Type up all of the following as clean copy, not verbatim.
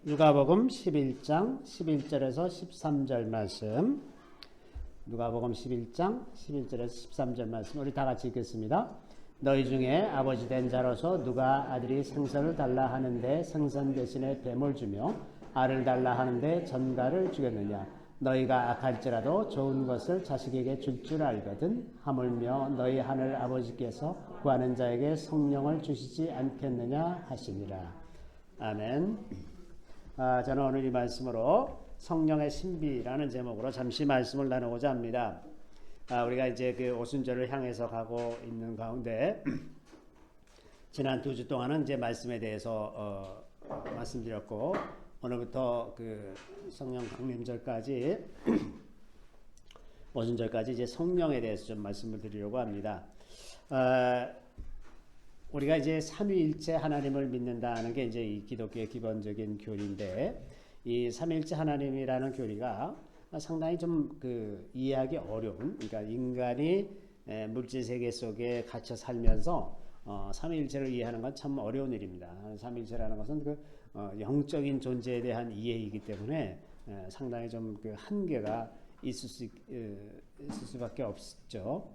누가복음 11장 11절에서 13절 말씀. 누가복음 11장 11절에서 13절 말씀 우리 다 같이 읽겠습니다. 너희 중에 아버지 된 자로서 누가 아들이 생선을 달라 하는데 생선 대신에 뱀을 주며 알을 달라 하는데 전갈을 주겠느냐. 너희가 악할지라도 좋은 것을 자식에게 줄 줄 알거든 하물며 너희 하늘 아버지께서 구하는 자에게 성령을 주시지 않겠느냐 하시니라. 아멘. 저는 오늘 이 말씀으로 성령의 신비라는 제목으로 잠시 말씀을 나누고자 합니다. 우리가 이제 그 오순절을 향해서 가고 있는 가운데 지난 2주 동안은 이제 말씀에 대해서 말씀드렸고 오늘부터 그 성령 강림절까지 오순절까지 이제 성령에 대해서 좀 말씀을 드리려고 합니다. 우리가 이제 삼위일체 하나님을 믿는다는 게 이제 이 기독교의 기본적인 교리인데 이 삼위일체 하나님이라는 교리가 상당히 좀 그 이해하기 어려운, 그러니까 인간이 물질 세계 속에 갇혀 살면서 삼위일체를 이해하는 건 참 어려운 일입니다. 삼위일체라는 것은 그 영적인 존재에 대한 이해이기 때문에 상당히 좀 그 한계가 있을 수밖에 없죠.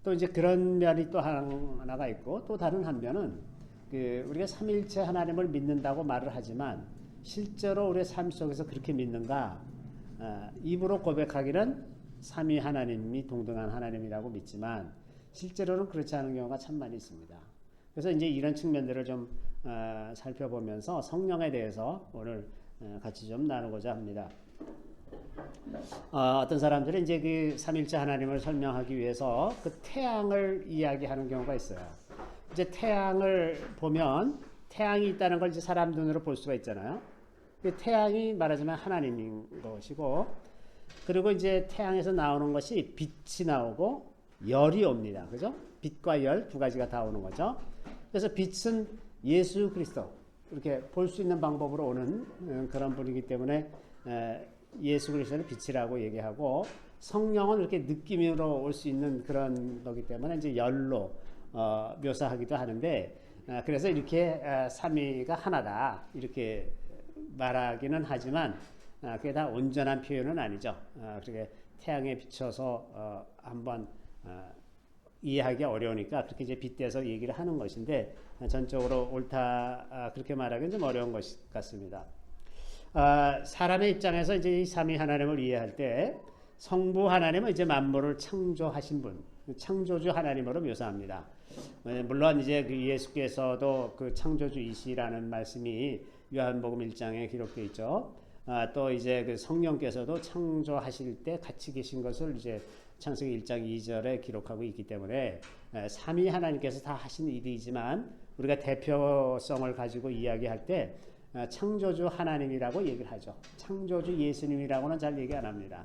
또 이제 그런 면이 또 하나가 있고 또 다른 한 면은 그 우리가 삼위일체 하나님을 믿는다고 말을 하지만 실제로 우리의 삶 속에서 그렇게 믿는가? 입으로 고백하기는 삼위 하나님이 동등한 하나님이라고 믿지만 실제로는 그렇지 않은 경우가 참 많이 있습니다. 그래서 이제 이런 측면들을 좀 살펴보면서 성령에 대해서 오늘 같이 좀 나누고자 합니다. 어떤 사람들은 이제 그 삼일체 하나님을 설명하기 위해서 그 태양을 이야기하는 경우가 있어요. 이제 태양을 보면 태양이 있다는 걸 이제 사람 눈으로 볼 수가 있잖아요. 그 태양이 말하자면 하나님인 것이고, 그리고 이제 태양에서 나오는 것이 빛이 나오고 열이 옵니다. 그죠? 빛과 열 두 가지가 다 오는 거죠. 그래서 빛은 예수 그리스도 이렇게 볼 수 있는 방법으로 오는 그런 분이기 때문에 예수 그리스도는 빛이라고 얘기하고 성령은 이렇게 느낌으로 올 수 있는 그런 거기 때문에 이제 열로 묘사하기도 하는데 그래서 이렇게 삼위가 하나다 이렇게 말하기는 하지만 그게 다 온전한 표현은 아니죠. 그렇게 태양에 비춰서 한번 이해하기 어려우니까 그렇게 이제 빗대서 얘기를 하는 것인데 전적으로 옳다 그렇게 말하기는 좀 어려운 것 같습니다. 사람의 입장에서 이제 이 삼위 하나님을 이해할 때 성부 하나님은 이제 만물을 창조하신 분, 창조주 하나님으로 묘사합니다. 물론 이제 그 예수께서도 그 창조주이시라는 말씀이 요한복음 1장에 기록되어 있죠. 또 이제 그 성령께서도 창조하실 때 같이 계신 것을 이제 창세기 1장 2절에 기록하고 있기 때문에 삼위 하나님께서 다 하신 일이지만 우리가 대표성을 가지고 이야기할 때 창조주 하나님이라고 얘기를 하죠. 창조주 예수님이라고는 잘 얘기 안 합니다.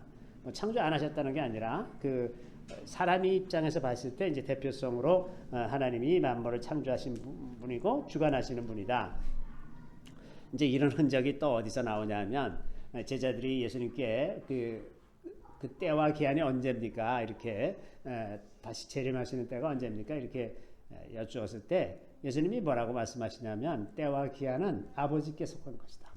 창조 안 하셨다는 게 아니라 그 사람이 입장에서 봤을 때 이제 대표성으로 하나님이 만물을 창조하신 분이고 주관하시는 분이다. 이제 이런 흔적이 또 어디서 나오냐면 제자들이 예수님께 그 때와 기한이 언제입니까? 이렇게 다시 재림하시는 때가 언제입니까? 이렇게 여쭈었을 때 예수님이 뭐라고 말씀하시냐면 때와 기한은 아버지께 속한 것이다.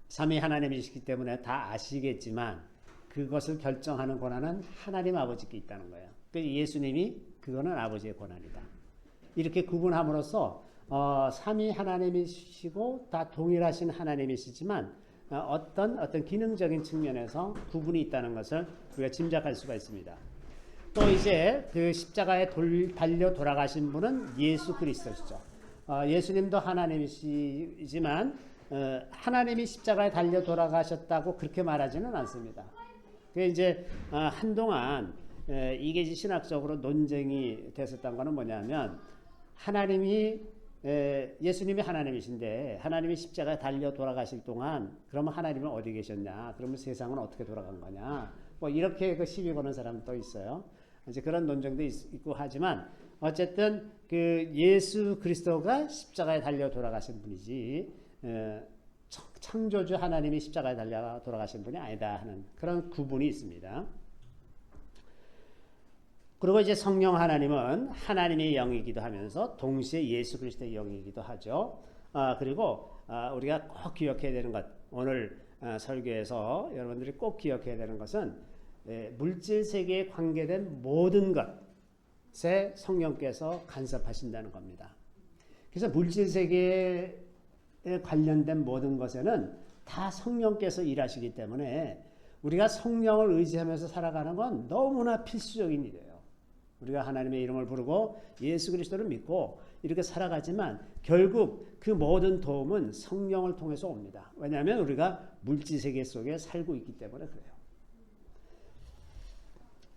삼위 하나님이시기 때문에 다 아시겠지만 그것을 결정하는 권한은 하나님 아버지께 있다는 거예요. 그래서 예수님이 그거는 아버지의 권한이다. 이렇게 구분함으로써 삼위 하나님이시고 다 동일하신 하나님이시지만 어떤 기능적인 측면에서 구분이 있다는 것을 우리가 짐작할 수가 있습니다. 또 이제 그 십자가에 달려 돌아가신 분은 예수 그리스도시죠. 예수님도 하나님이시지만 하나님이 십자가에 달려 돌아가셨다고 그렇게 말하지는 않습니다. 그 이제 한동안 이게 신학적으로 논쟁이 됐었던 거는 뭐냐면 예수님이 하나님이신데 하나님이 십자가에 달려 돌아가실 동안 그러면 하나님은 어디 계셨냐? 그러면 세상은 어떻게 돌아간 거냐? 뭐 이렇게 그 시비 거는 사람도 있어요. 이제 그런 논쟁도 있고 하지만 어쨌든 그 예수 그리스도가 십자가에 달려 돌아가신 분이지 창조주 하나님이 십자가에 달려 돌아가신 분이 아니다 하는 그런 구분이 있습니다. 그리고 이제 성령 하나님은 하나님의 영이기도 하면서 동시에 예수 그리스도의 영이기도 하죠. 그리고 우리가 꼭 기억해야 되는 것, 오늘 설교에서 여러분들이 꼭 기억해야 되는 것은 물질 세계에 관계된 모든 것에 성령께서 간섭하신다는 겁니다. 그래서 물질 세계에 관련된 모든 것에는 다 성령께서 일하시기 때문에 우리가 성령을 의지하면서 살아가는 건 너무나 필수적인 일이에요. 우리가 하나님의 이름을 부르고 예수 그리스도를 믿고 이렇게 살아가지만 결국 그 모든 도움은 성령을 통해서 옵니다. 왜냐하면 우리가 물질세계 속에 살고 있기 때문에 그래요.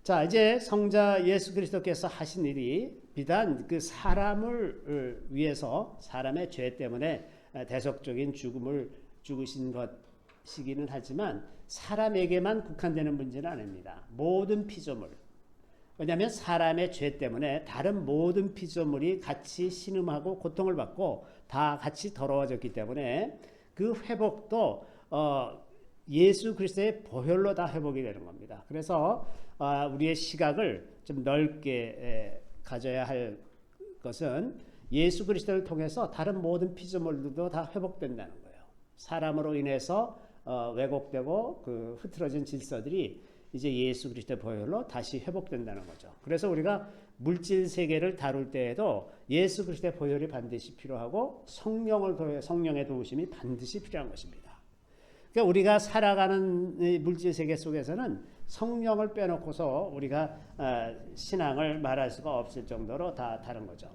자, 이제 성자 예수 그리스도께서 하신 일이 비단 그 사람을 위해서 사람의 죄 때문에 대속적인 죽음을 죽으신 것이기는 하지만 사람에게만 국한되는 문제는 아닙니다. 모든 피조물. 왜냐하면 사람의 죄 때문에 다른 모든 피조물이 같이 신음하고 고통을 받고 다 같이 더러워졌기 때문에 그 회복도 예수 그리스도의 보혈로 다 회복이 되는 겁니다. 그래서 우리의 시각을 좀 넓게 가져야 할 것은 예수 그리스도를 통해서 다른 모든 피조물들도 다 회복된다는 거예요. 사람으로 인해서 왜곡되고 그 흐트러진 질서들이 이제 예수 그리스도의 보혈로 다시 회복된다는 거죠. 그래서 우리가 물질 세계를 다룰 때에도 예수 그리스도의 보혈이 반드시 필요하고 성령의 도우심이 반드시 필요한 것입니다. 그러니까 우리가 살아가는 물질 세계 속에서는 성령을 빼놓고서 우리가 신앙을 말할 수가 없을 정도로 다 다른 거죠.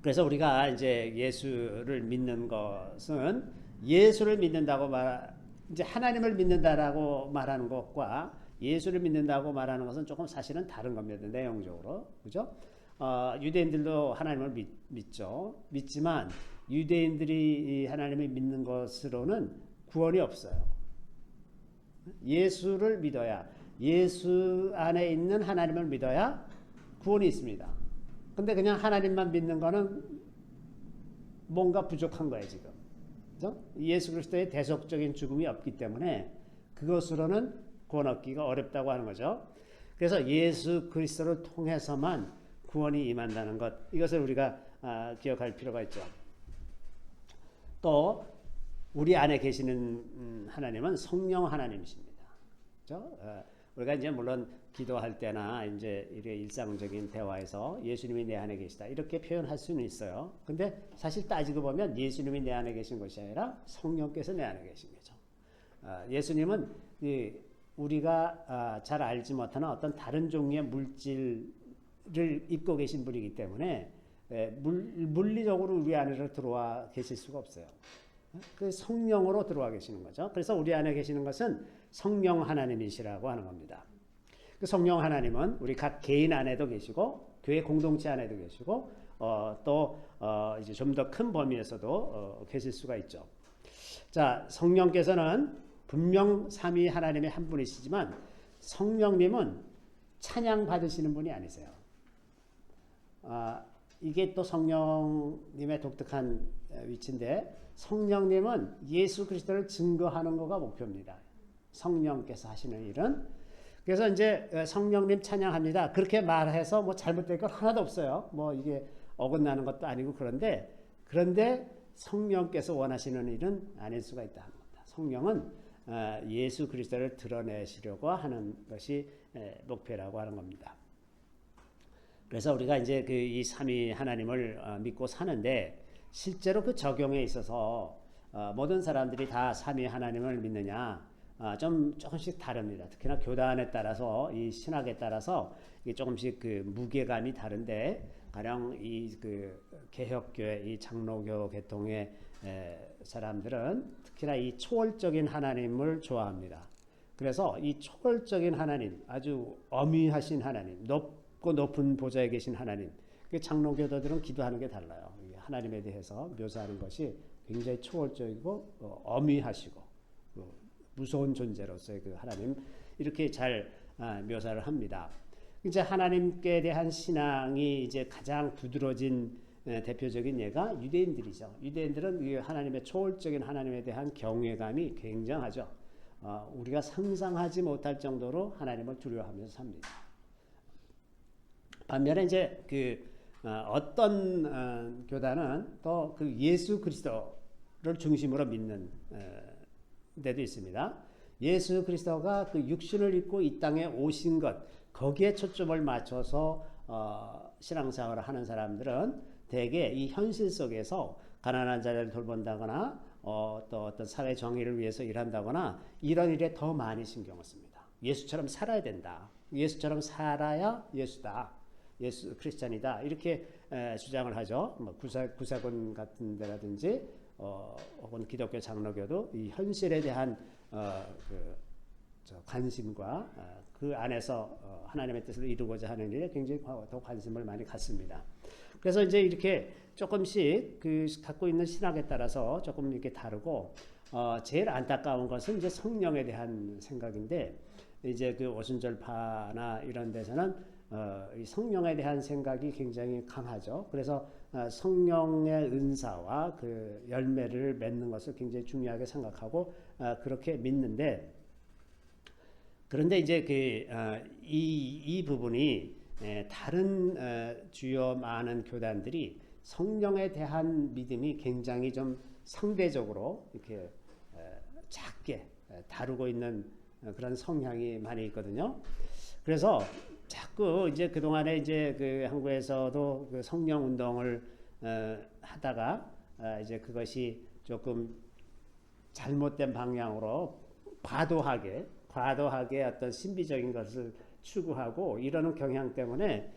그래서 우리가 이제 예수를 믿는 것은 예수를 믿는다고 이제 하나님을 믿는다라고 말하는 것과 예수를 믿는다고 말하는 것은 조금 사실은 다른 겁니다. 내용적으로. 그죠? 유대인들도 하나님을 믿죠. 믿지만 유대인들이 하나님을 믿는 것으로는 구원이 없어요. 예수를 믿어야, 예수 안에 있는 하나님을 믿어야 구원이 있습니다. 근데 그냥 하나님만 믿는 거는 뭔가 부족한 거예요, 지금. 그죠? 예수 그리스도의 대속적인 죽음이 없기 때문에 그것으로는 구원 얻기가 어렵다고 하는 거죠. 그래서 예수 그리스도를 통해서만 구원이 임한다는 것, 이것을 우리가 기억할 필요가 있죠. 또 우리 안에 계시는 하나님은 성령 하나님이십니다. 그렇죠? 우리가 이제 물론 기도할 때나 이제 이렇게 일상적인 대화에서 예수님이 내 안에 계시다 이렇게 표현할 수는 있어요. 근데 사실 따지고 보면 예수님이 내 안에 계신 것이 아니라 성령께서 내 안에 계신 거죠. 예수님은 우리가 잘 알지 못하는 어떤 다른 종류의 물질을 입고 계신 분이기 때문에 물리적으로 우리 안으로 들어와 계실 수가 없어요. 그 성령으로 들어와 계시는 거죠. 그래서 우리 안에 계시는 것은 성령 하나님이시라고 하는 겁니다. 그 성령 하나님은 우리 각 개인 안에도 계시고 교회 공동체 안에도 계시고 또 이제 좀 더 큰 범위에서도 계실 수가 있죠. 자, 성령께서는 분명 삼위 하나님의 한 분이시지만 성령님은 찬양 받으시는 분이 아니세요. 이게 또 성령님의 독특한 위치인데 성령님은 예수 그리스도를 증거하는 거가 목표입니다. 성령께서 하시는 일은. 그래서 이제 성령님 찬양합니다. 그렇게 말해서 뭐 잘못된 건 하나도 없어요. 뭐 이게 어긋나는 것도 아니고 그런데 성령께서 원하시는 일은 아닐 수가 있다 하는 겁니다. 성령은 예수 그리스도를 드러내시려고 하는 것이 목표라고 하는 겁니다. 그래서 우리가 이제 이 삼위 하나님을 믿고 사는데 실제로 그 적용에 있어서 모든 사람들이 다 삼위 하나님을 믿느냐 조금씩 다릅니다. 특히나 교단에 따라서 이 신학에 따라서 이게 조금씩 그 무게감이 다른데 가령 이 그 개혁교회 이 장로교 계통의 사람들은 특히나 이 초월적인 하나님을 좋아합니다. 그래서 이 초월적인 하나님, 아주 어미하신 하나님, 높고 높은 보좌에 계신 하나님, 그 장로교도들은 기도하는 게 달라요. 하나님에 대해서 묘사하는 것이 굉장히 초월적이고 어미하시고 무서운 존재로서의 그 하나님 이렇게 잘 묘사를 합니다. 이제 하나님께 대한 신앙이 이제 가장 두드러진 대표적인 예가 유대인들이죠. 유대인들은 하나님의 초월적인 하나님에 대한 경외감이 굉장하죠. 우리가 상상하지 못할 정도로 하나님을 두려워하면서 삽니다. 반면에 이제 어떤 교단은 또 그 예수 그리스도를 중심으로 믿는 데도 있습니다. 예수 그리스도가 그 육신을 입고 이 땅에 오신 것, 거기에 초점을 맞춰서 신앙생활을 하는 사람들은 대개 이 현실 속에서 가난한 자를 돌본다거나 또 어떤 사회 정의를 위해서 일한다거나 이런 일에 더 많이 신경을 씁니다. 예수처럼 살아야 된다. 예수처럼 살아야 예수다. 예수 크리스찬이다. 이렇게 주장을 하죠. 뭐 구사군 같은 데라든지 혹은 기독교 장로교도 이 현실에 대한 관심과 그 안에서 하나님의 뜻을 이루고자 하는 일에 굉장히 더 관심을 많이 갖습니다. 그래서 이제 이렇게 조금씩 그 갖고 있는 신학에 따라서 조금 이렇게 다르고 제일 안타까운 것은 이제 성령에 대한 생각인데 이제 그 오순절파나 이런 데서는 이 성령에 대한 생각이 굉장히 강하죠. 그래서 성령의 은사와 그 열매를 맺는 것을 굉장히 중요하게 생각하고 그렇게 믿는데 그런데 이제 이 부분이 다른 주요 많은 교단들이 성령에 대한 믿음이 굉장히 좀 상대적으로 이렇게 작게 다루고 있는 그런 성향이 많이 있거든요. 그래서 자꾸 이제 그동안에 이제 그 한국에서도 그 성령 운동을 하다가 이제 그것이 조금 잘못된 방향으로 과도하게 어떤 신비적인 것을 추구하고 이러는 경향 때문에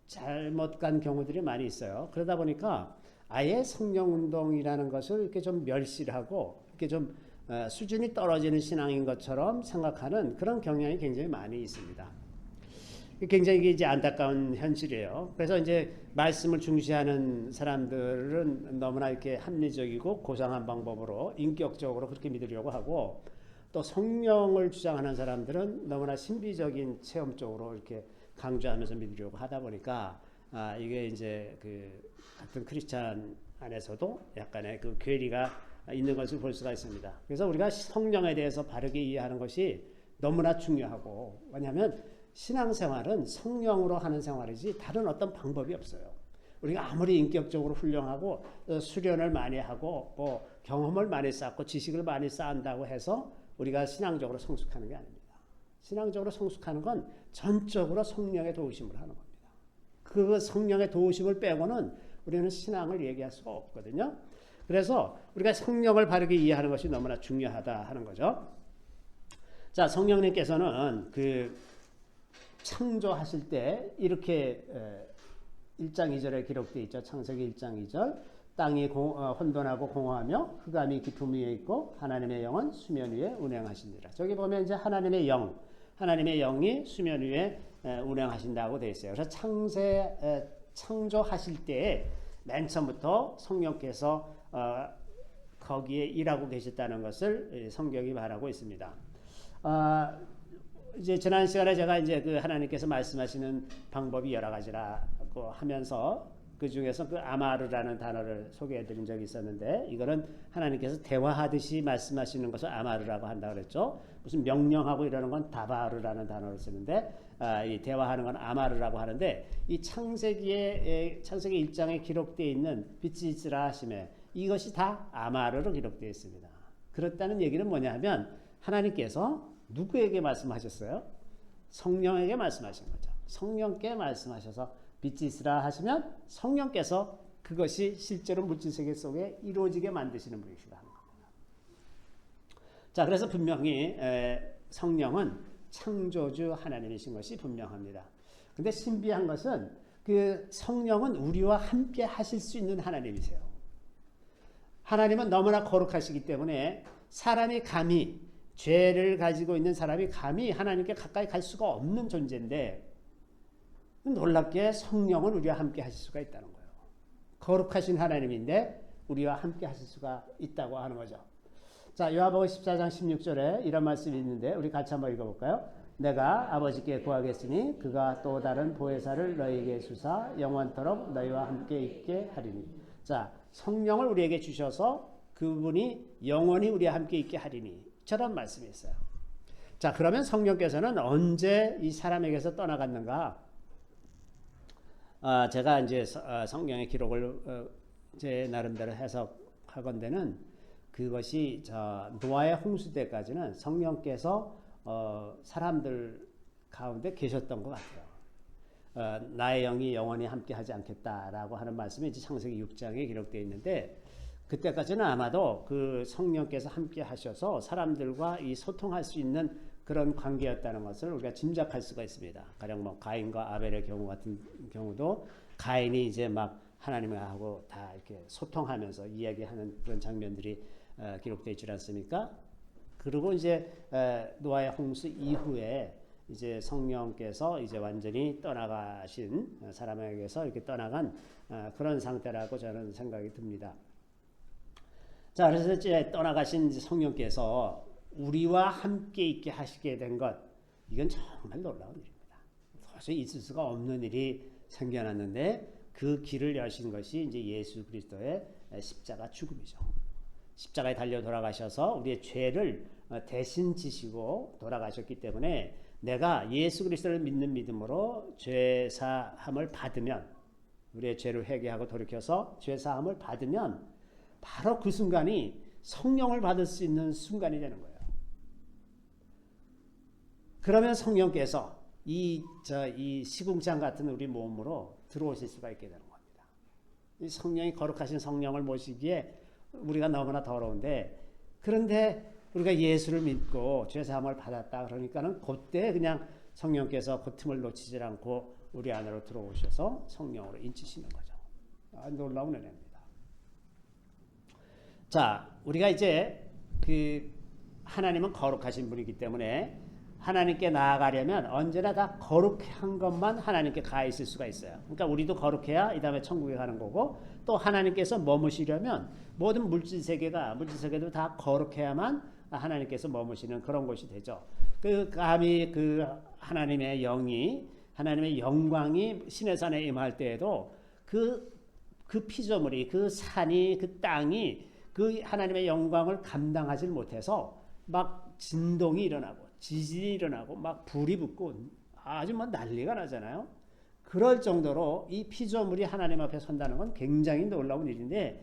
잘못 간 경우들이 많이 있어요. 그러다 보니까 아예 성령 운동이라는 것을 이렇게 좀 멸시하고 이렇게 좀 수준이 떨어지는 신앙인 것처럼 생각하는 그런 경향이 굉장히 많이 있습니다. 굉장히 이제 안타까운 현실이에요. 그래서 이제 말씀을 중시하는 사람들은 너무나 이렇게 합리적이고 고상한 방법으로 인격적으로 그렇게 믿으려고 하고 또 성령을 주장하는 사람들은 너무나 신비적인 체험적으로 이렇게 강조하면서 믿으려고 하다 보니까 이게 이제 그 같은 크리스찬 안에서도 약간의 그 괴리가 있는 것을 볼 수가 있습니다. 그래서 우리가 성령에 대해서 바르게 이해하는 것이 너무나 중요하고 왜냐하면 신앙생활은 성령으로 하는 생활이지 다른 어떤 방법이 없어요. 우리가 아무리 인격적으로 훌륭하고 수련을 많이 하고 뭐 경험을 많이 쌓고 지식을 많이 쌓는다고 해서 우리가 신앙적으로 성숙하는 게 아닙니다. 신앙적으로 성숙하는 건 전적으로 성령의 도우심을 하는 겁니다. 그 성령의 도우심을 빼고는 우리는 신앙을 얘기할 수가 없거든요. 그래서 우리가 성령을 바르게 이해하는 것이 너무나 중요하다 하는 거죠. 자, 성령님께서는 그 창조하실 때 이렇게 1장 2절에 기록되어 있죠. 창세기 1장 2절 땅이 혼돈하고 공허하며 흑암이 깊음 위에 있고 하나님의 영은 수면 위에 운행하시니라. 저기 보면 이제 하나님의 영이 수면 위에 운행하신다고 되어 있어요. 그래서 창조하실 때에 맨 처음부터 성령께서 거기에 일하고 계셨다는 것을 성경이 말하고 있습니다. 이제 지난 시간에 제가 이제 그 하나님께서 말씀하시는 방법이 여러 가지라고 하면서 그 중에서 그 아마르라는 단어를 소개해드린 적이 있었는데 이거는 하나님께서 대화하듯이 말씀하시는 것을 아마르라고 한다 그랬죠. 무슨 명령하고 이러는 건 다바르라는 단어를 쓰는데 이 대화하는 건 아마르라고 하는데 이 창세기 1장에 기록되어 있는 빛이 있으라 하심에 이것이 다 아마르로 기록되어 있습니다. 그렇다는 얘기는 뭐냐 하면 하나님께서 누구에게 말씀하셨어요? 성령에게 말씀하신 거죠. 성령께 말씀하셔서 빛이 있으라 하시면 성령께서 그것이 실제로 물질세계 속에 이루어지게 만드시는 분이시다 하는 겁니다. 자, 그래서 분명히 성령은 창조주 하나님이신 것이 분명합니다. 근데 신비한 것은 그 성령은 우리와 함께 하실 수 있는 하나님이세요. 하나님은 너무나 거룩하시기 때문에 사람이 감히 죄를 가지고 있는 사람이 감히 하나님께 가까이 갈 수가 없는 존재인데 놀랍게 성령은 우리와 함께 하실 수가 있다는 거예요. 거룩하신 하나님인데 우리와 함께 하실 수가 있다고 하는 거죠. 자, 요한복음 14장 16절에 이런 말씀이 있는데 우리 같이 한번 읽어볼까요? 내가 아버지께 구하겠으니 그가 또 다른 보혜사를 너희에게 주사 영원토록 너희와 함께 있게 하리니. 자, 성령을 우리에게 주셔서 그분이 영원히 우리와 함께 있게 하리니 저런 말씀이 있어요. 자, 그러면 성령께서는 언제 이 사람에게서 떠나갔는가? 제가 이제 성경의 기록을 제 나름대로 해석하건대는 그것이 노아의 홍수 때까지는 성령께서 사람들 가운데 계셨던 것 같아요. 나의 영이 영원히 함께하지 않겠다라고 하는 말씀이 이제 창세기 6장에 기록되어 있는데 그때까지는 아마도 그 성령께서 함께 하셔서 사람들과 이 소통할 수 있는 그런 관계였다는 것을 우리가 짐작할 수가 있습니다. 가령 뭐 가인과 아벨의 경우 같은 경우도 가인이 이제 막 하나님하고 다 이렇게 소통하면서 이야기하는 그런 장면들이 기록되어 있지 않습니까? 그리고 이제 노아의 홍수 이후에 이제 성령께서 이제 완전히 떠나가신 사람에게서 이렇게 떠나간 그런 상태라고 저는 생각이 듭니다. 자, 그래서 이제 떠나가신 성령께서 우리와 함께 있게 하시게 된 것, 이건 정말 놀라운 일입니다. 도저히 있을 수가 없는 일이 생겨났는데 그 길을 여신 것이 이제 예수 그리스도의 십자가 죽음이죠. 십자가에 달려 돌아가셔서 우리의 죄를 대신 지시고 돌아가셨기 때문에 내가 예수 그리스도를 믿는 믿음으로 죄 사함을 받으면, 우리의 죄를 회개하고 돌이켜서 죄 사함을 받으면 바로 그 순간이 성령을 받을 수 있는 순간이 되는 거예요. 그러면 성령께서 이 시궁창 같은 우리 몸으로 들어오실 수가 있게 되는 겁니다. 이 성령이 거룩하신 성령을 모시기에 우리가 너무나 더러운데, 그런데 우리가 예수를 믿고 죄사함을 받았다 그러니까는 그때 그냥 성령께서 그 틈을 놓치지 않고 우리 안으로 들어오셔서 성령으로 인치시는 거죠. 놀라운 은혜입니다. 자, 우리가 이제 하나님은 거룩하신 분이기 때문에 하나님께 나아가려면 언제나 다 거룩한 것만 하나님께 가 있을 수가 있어요. 그러니까 우리도 거룩해야 이 다음에 천국에 가는 거고, 또 하나님께서 머무시려면 모든 물질 세계도 다 거룩해야만 하나님께서 머무시는 그런 곳이 되죠. 감히 하나님의 영이, 하나님의 영광이 신의 산에 임할 때에도 그 피조물이, 그 산이, 그 땅이 그 하나님의 영광을 감당하지 못해서 막 진동이 일어나고 지진이 일어나고 막 불이 붙고 아주 뭐 난리가 나잖아요. 그럴 정도로 이 피조물이 하나님 앞에 선다는 건 굉장히 놀라운 일인데,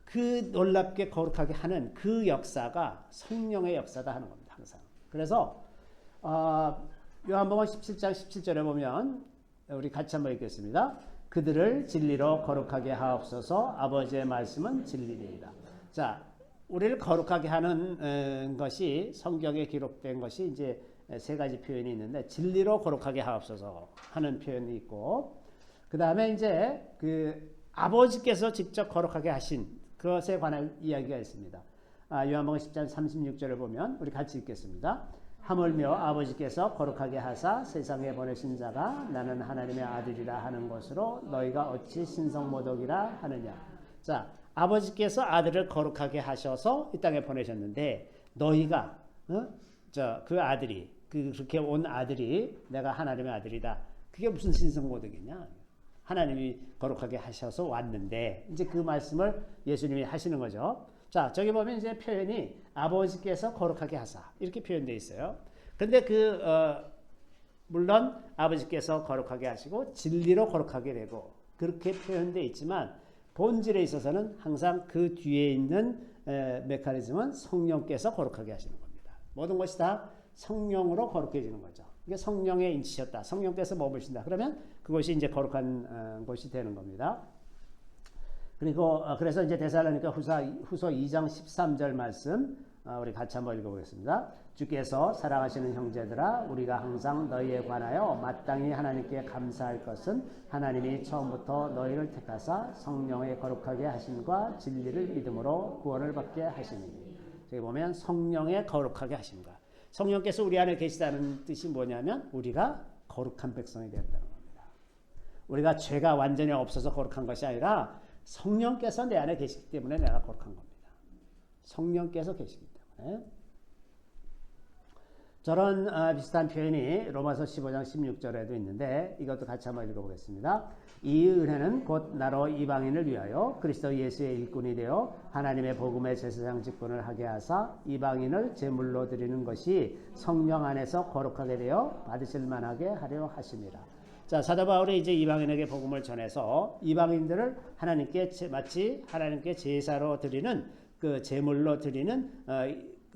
그 놀랍게 거룩하게 하는 그 역사가 성령의 역사다 하는 겁니다. 항상. 그래서 요한복음 17장 17절에 보면 우리 같이 한번 읽겠습니다. 그들을 진리로 거룩하게 하옵소서. 아버지의 말씀은 진리니이다. 자, 우리를 거룩하게 하는 것이 성경에 기록된 것이 이제 세 가지 표현이 있는데, 진리로 거룩하게 하옵소서 하는 표현이 있고, 그 다음에 이제 아버지께서 직접 거룩하게 하신 그것에 관한 이야기가 있습니다. 요한복음 10장 36절을 보면 우리 같이 읽겠습니다. 하물며 아버지께서 거룩하게 하사 세상에 보내신 자가 나는 하나님의 아들이라 하는 것으로 너희가 어찌 신성모독이라 하느냐. 자, 아버지께서 아들을 거룩하게 하셔서 이 땅에 보내셨는데, 너희가 그 아들이, 그렇게 온 아들이 내가 하나님의 아들이다, 그게 무슨 신성모독이냐. 하나님이 거룩하게 하셔서 왔는데, 이제 그 말씀을 예수님이 하시는 거죠. 자, 저기 보면 이제 표현이 아버지께서 거룩하게 하사 이렇게 표현되어 있어요. 근데 물론 아버지께서 거룩하게 하시고 진리로 거룩하게 되고 그렇게 표현되어 있지만, 본질에 있어서는 항상 그 뒤에 있는 메커니즘은 성령께서 거룩하게 하시는 겁니다. 모든 것이 다 성령으로 거룩해지는 거죠. 이게 성령의 인치셨다, 성령께서 머무신다, 그러면 그것이 이제 거룩한 것이 되는 겁니다. 그리고 그래서 이제 데살로니가 후서 2장 13절 말씀 우리 같이 한번 읽어보겠습니다. 주께서 사랑하시는 형제들아, 우리가 항상 너희에 관하여 마땅히 하나님께 감사할 것은 하나님이 처음부터 너희를 택하사 성령의 거룩하게 하심과 진리를 믿음으로 구원을 받게 하시니. 여기 보면 성령의 거룩하게 하심과, 성령께서 우리 안에 계시다는 뜻이 뭐냐면 우리가 거룩한 백성이 되었다는 겁니다. 우리가 죄가 완전히 없어서 거룩한 것이 아니라 성령께서 내 안에 계시기 때문에 내가 거룩한 겁니다. 성령께서 계시기 때문에. 저런 비슷한 표현이 로마서 15장 16절에도 있는데, 이것도 같이 한번 읽어보겠습니다. 이 은혜는 곧 나로 이방인을 위하여 그리스도 예수의 일꾼이 되어 하나님의 복음의 제사장 직분을 하게 하사 이방인을 제물로 드리는 것이 성령 안에서 거룩하게 되어 받으실 만하게 하려 하심이라. 자, 사도 바울이 이제 이방인에게 복음을 전해서 이방인들을 하나님께 마치 하나님께 제사로 드리는 그 제물로 드리는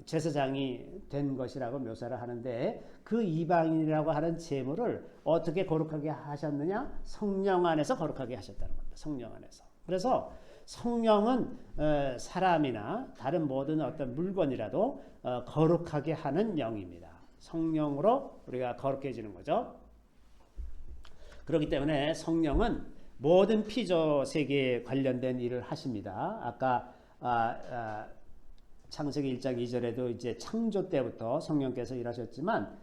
제사장이 된 것이라고 묘사를 하는데, 그 이방인이라고 하는 제물을 어떻게 거룩하게 하셨느냐? 성령 안에서 거룩하게 하셨다는 겁니다. 성령 안에서. 그래서 성령은 사람이나 다른 모든 어떤 물건이라도 거룩하게 하는 영입니다. 성령으로 우리가 거룩해지는 거죠. 그렇기 때문에 성령은 모든 피조 세계에 관련된 일을 하십니다. 아까 창세기 1장 2절에도 이제 창조 때부터 성령께서 일하셨지만,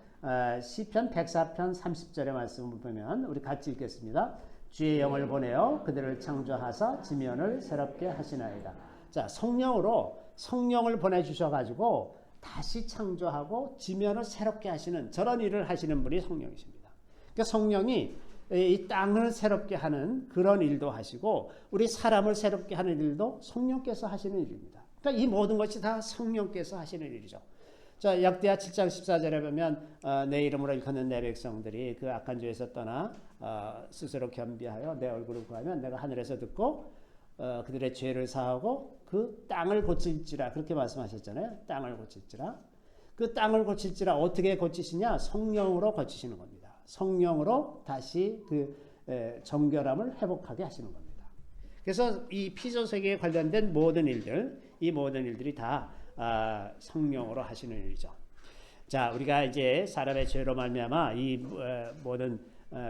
시편 104편 30절의 말씀을 보면 우리 같이 읽겠습니다. 주의 영을 보내어 그들을 창조하사 지면을 새롭게 하시나이다. 자, 성령을 보내주셔가지고 다시 창조하고 지면을 새롭게 하시는, 저런 일을 하시는 분이 성령이십니다. 그러니까 성령이 이 땅을 새롭게 하는 그런 일도 하시고, 우리 사람을 새롭게 하는 일도 성령께서 하시는 일입니다. 그러니까 이 모든 것이 다 성령께서 하시는 일이죠. 자, 역대하 7장 14절에 보면 내 이름으로 일컫는 내 백성들이 그 악한 죄에서 떠나 스스로 겸비하여 내 얼굴을 구하면 내가 하늘에서 듣고 그들의 죄를 사하고 그 땅을 고칠지라, 그렇게 말씀하셨잖아요. 땅을 고칠지라. 그 땅을 고칠지라 어떻게 고치시냐? 성령으로 고치시는 겁니다. 성령으로 다시 그 정결함을 회복하게 하시는 겁니다. 그래서 이 피조 세계에 관련된 모든 일들, 이 모든 일들이 다 성령으로 하시는 일이죠. 자, 우리가 이제 사람의 죄로 말미암아 이 모든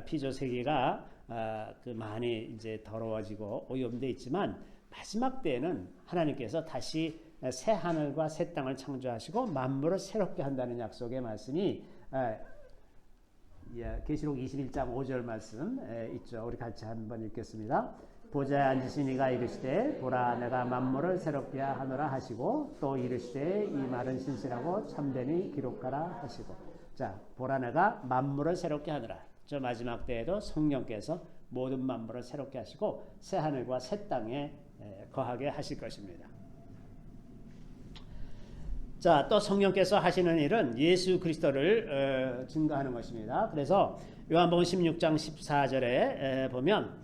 피조 세계가 그 많이 이제 더러워지고 오염돼 있지만, 마지막 때에는 하나님께서 다시 새 하늘과 새 땅을 창조하시고 만물을 새롭게 한다는 약속의 말씀이 계시록 21장 5절 말씀 있죠. 우리 같이 한번 읽겠습니다. 보좌에 앉으신 이가 이르시되 보라 내가 만물을 새롭게 하노라 하시고, 또 이르시되 이 말은 신실하고 참되니 기록하라 하시고. 자, 보라 내가 만물을 새롭게 하노라. 저 마지막 때에도 성령께서 모든 만물을 새롭게 하시고 새 하늘과 새 땅에 거하게 하실 것입니다. 자, 또 성령께서 하시는 일은 예수 그리스도를 증거하는 것입니다. 그래서 요한복음 16장 14절에 보면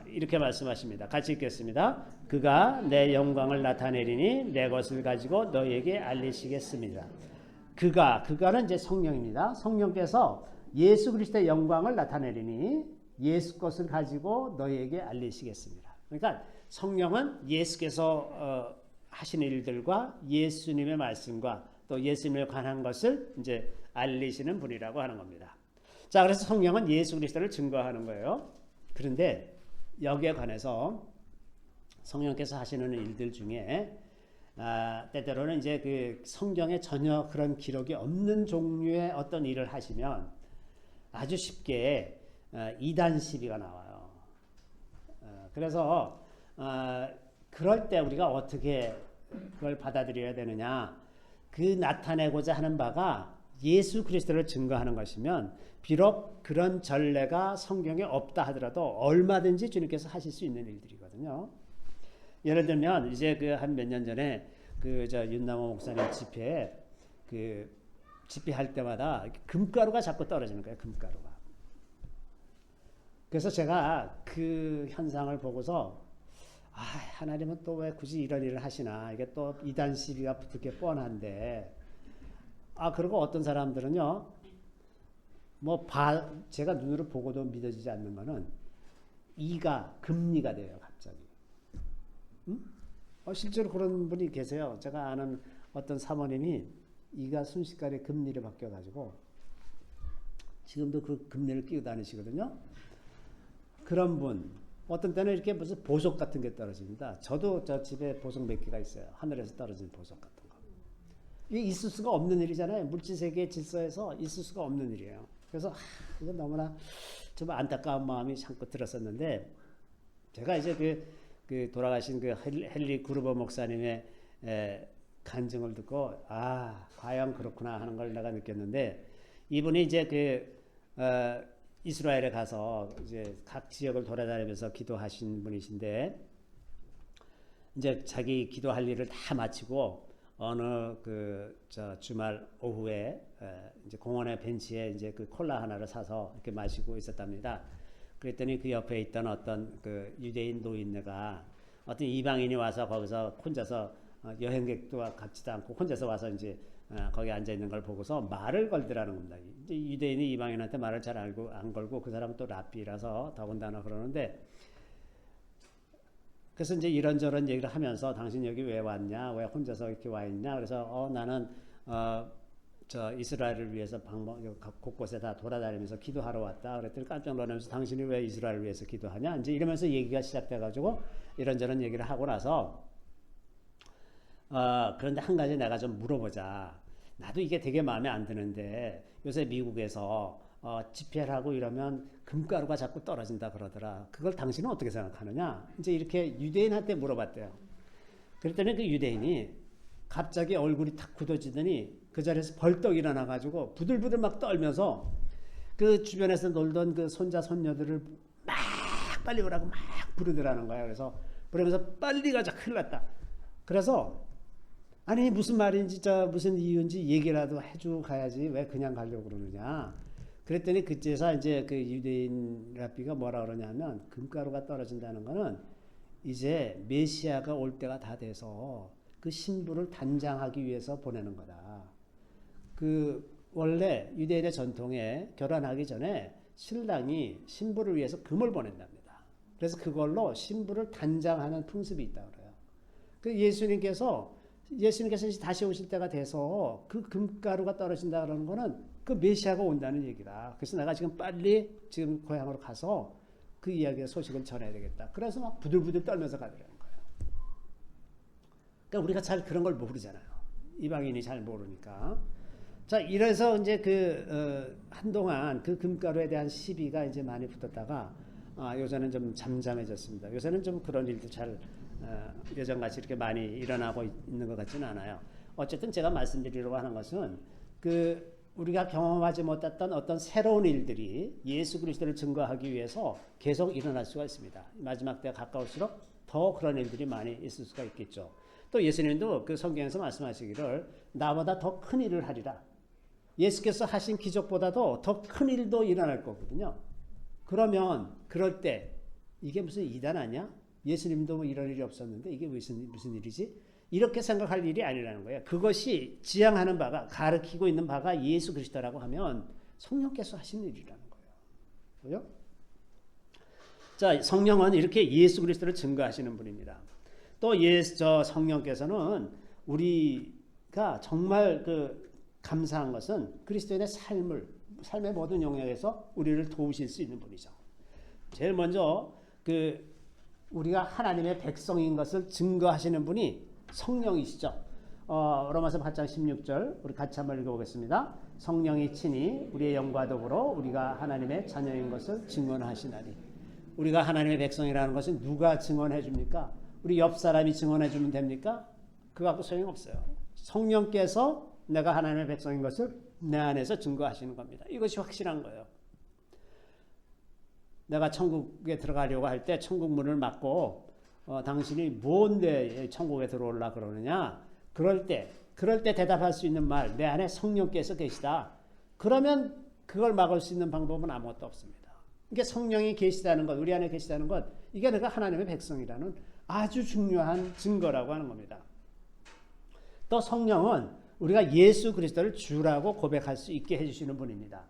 이렇게 말씀하십니다. 같이 읽겠습니다. 그가 내 영광을 나타내리니 내 것을 가지고 너희에게 알리시겠습니다. 그가는 이제 성령입니다. 성령께서 예수 그리스도의 영광을 나타내리니 예수 것을 가지고 너희에게 알리시겠습니다. 그러니까 성령은 예수께서 하시는 일들과 예수님의 말씀과 또 예수님에 관한 것을 이제 알리시는 분이라고 하는 겁니다. 자, 그래서 성령은 예수 그리스도를 증거하는 거예요. 그런데 여기에 관해서 성령께서 하시는 일들 중에 때때로는 이제 그 성경에 전혀 그런 기록이 없는 종류의 어떤 일을 하시면 아주 쉽게 이단 시비가 나와요. 그래서 그럴 때 우리가 어떻게 그걸 받아들여야 되느냐? 그 나타내고자 하는 바가 예수 그리스도를 증거하는 것이면 비록 그런 전례가 성경에 없다 하더라도 얼마든지 주님께서 하실 수 있는 일들이거든요. 예를 들면 이제 그 한 몇 년 전에 그 윤남호 목사님 집회할 때마다 금가루가 자꾸 떨어지는 거예요. 금가루가. 그래서 제가 그 현상을 보고서 하나님은 또 왜 굳이 이런 일을 하시나, 이게 또 이단 시비가 붙을 게 뻔한데, 그리고 어떤 사람들은요, 제가 눈으로 보고도 믿어지지 않는 거는 이가 금리가 돼요, 갑자기. 실제로 그런 분이 계세요. 제가 아는 어떤 사모님이 이가 순식간에 금리를 바뀌어가지고 지금도 그 금리를 끼고 다니시거든요. 그런 분, 어떤 때는 이렇게 무슨 보석 같은 게 떨어집니다. 저도 저 집에 보석 몇 개가 있어요. 하늘에서 떨어진 보석 같은 거. 이게 있을 수가 없는 일이잖아요. 물질세계의 질서에서 있을 수가 없는 일이에요. 그래서 이건 너무나 좀 안타까운 마음이 참고 들었었는데, 제가 이제 그 돌아가신 그 헨리 구르버 목사님의 간증을 듣고 과연 그렇구나 하는 걸 내가 느꼈는데, 이분이 이제 이스라엘에 가서 이제 각 지역을 돌아다니면서 기도하신 분이신데, 이제 자기 기도할 일을 다 마치고 어느 저 주말 오후에 이제 공원의 벤치에 이제 그 콜라 하나를 사서 이렇게 마시고 있었답니다. 그랬더니 그 옆에 있던 어떤 그 유대인 노인네가 어떤 이방인이 와서 거기서 혼자서 여행객도 같지도 않고 혼자서 와서 이제 거기 앉아 있는 걸 보고서 말을 걸더라는 겁니다. 이제 유대인이 이방인한테 말을 잘 안 걸고 그 사람은 또 랍비라서 더군다나 그러는데, 그래서 이제 이런저런 얘기를 하면서 당신 여기 왜 왔냐, 왜 혼자서 이렇게 와 있냐, 그래서 나는 저 이스라엘을 위해서 곳곳에 다 돌아다니면서 기도하러 왔다. 그랬더니 깜짝 놀라면서 당신이 왜 이스라엘을 위해서 기도하냐, 이제 이러면서 얘기가 시작돼가지고 이런저런 얘기를 하고 나서 그런데 한 가지 내가 좀 물어보자. 나도 이게 되게 마음에 안 드는데 요새 미국에서 집회를 하고 이러면 금가루가 자꾸 떨어진다 그러더라. 그걸 당신은 어떻게 생각하느냐? 이제 이렇게 유대인한테 물어봤대요. 그랬더니 그 유대인이 갑자기 얼굴이 탁 굳어지더니 그 자리에서 벌떡 일어나가지고 부들부들 막 떨면서 그 주변에서 놀던 그 손자 손녀들을 막 빨리 오라고 막 부르더라는 거야. 그래서 부르면서 빨리 가자, 큰일 났다. 그래서 아니 무슨 말인지 무슨 이유인지 얘기라도 해주고 가야지 왜 그냥 가려고 그러느냐. 그랬더니 그제서 이제 그 유대인 랍비가 뭐라 그러냐면, 금가루가 떨어진다는 거는 이제 메시아가 올 때가 다 돼서 그 신부를 단장하기 위해서 보내는 거다. 그 원래 유대인의 전통에 결혼하기 전에 신랑이 신부를 위해서 금을 보낸답니다. 그래서 그걸로 신부를 단장하는 풍습이 있다 그래요. 그 예수님께서 다시 오실 때가 돼서 그 금가루가 떨어진다 그러는 거는 그 메시아가 온다는 얘기다. 그래서 내가 지금 빨리 지금 고향으로 가서 그 이야기의 소식을 전해야 되겠다. 그래서 막 부들부들 떨면서 가더라는 거예요. 그러니까 우리가 잘 그런 걸 모르잖아요. 이방인이 잘 모르니까. 자, 이래서 이제 한동안 그 금가루에 대한 시비가 이제 많이 붙었다가 요새는 좀 잠잠해졌습니다. 요새는 좀 그런 일도 잘 예전같이 이렇게 많이 일어나고 있는 것 같지는 않아요. 어쨌든 제가 말씀드리려고 하는 것은 우리가 경험하지 못했던 어떤 새로운 일들이 예수 그리스도를 증거하기 위해서 계속 일어날 수가 있습니다. 마지막 때가 가까울수록 더 그런 일들이 많이 있을 수가 있겠죠. 또 예수님도 그 성경에서 말씀하시기를 나보다 더 큰 일을 하리라. 예수께서 하신 기적보다도 더 큰 일도 일어날 거거든요. 그러면 그럴 때 이게 무슨 이단 아니야? 예수님도 뭐 이런 일이 없었는데 이게 무슨 일이지? 이렇게 생각할 일이 아니라는 거예요. 그것이 지향하는 바가, 가르치고 있는 바가 예수 그리스도라고 하면 성령께서 하신 일이라는 거예요. 그죠? 자, 성령은 이렇게 예수 그리스도를 증거하시는 분입니다. 또 성령께서는 우리가 정말 감사한 것은 그리스도인의 삶의 모든 영역에서 우리를 도우실 수 있는 분이죠. 제일 먼저 우리가 하나님의 백성인 것을 증거하시는 분이 성령이시죠. 로마서 8장 16절 우리 같이 한번 읽어보겠습니다. 성령이 친히 우리의 영과 더불어 우리가 하나님의 자녀인 것을 증언하시나니. 우리가 하나님의 백성이라는 것은 누가 증언해 줍니까? 우리 옆 사람이 증언해 주면 됩니까? 그거 갖고 소용없어요. 성령께서 내가 하나님의 백성인 것을 내 안에서 증거하시는 겁니다. 이것이 확실한 거예요. 내가 천국에 들어가려고 할 때 천국 문을 막고 당신이 뭔데 천국에 들어올라 그러느냐? 그럴 때 대답할 수 있는 말, 내 안에 성령께서 계시다. 그러면 그걸 막을 수 있는 방법은 아무것도 없습니다. 이게 성령이 계시다는 것, 우리 안에 계시다는 것, 이게 내가 하나님의 백성이라는 아주 중요한 증거라고 하는 겁니다. 또 성령은 우리가 예수 그리스도를 주라고 고백할 수 있게 해주시는 분입니다.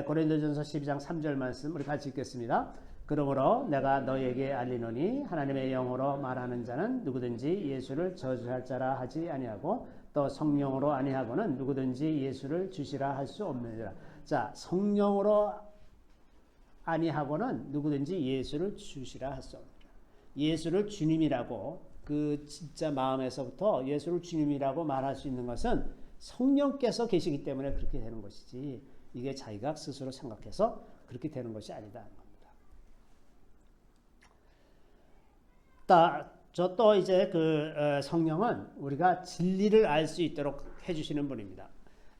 고린도전서 12장 3절 말씀 우리 같이 읽겠습니다. 그러므로 내가 너에게 알리노니 하나님의 영으로 말하는 자는 누구든지 예수를 저주할 자라 하지 아니하고 또 성령으로 아니하고는 누구든지 예수를 주시라 할 수 없느니라. 자, 성령으로 아니하고는 누구든지 예수를 주시라 할 수 없느니라. 예수를 주님이라고 진짜 마음에서부터 예수를 주님이라고 말할 수 있는 것은 성령께서 계시기 때문에 그렇게 되는 것이지, 이게 자기가 스스로 생각해서 그렇게 되는 것이 아니다. 또 이제 성령은 우리가 진리를 알 수 있도록 해주시는 분입니다.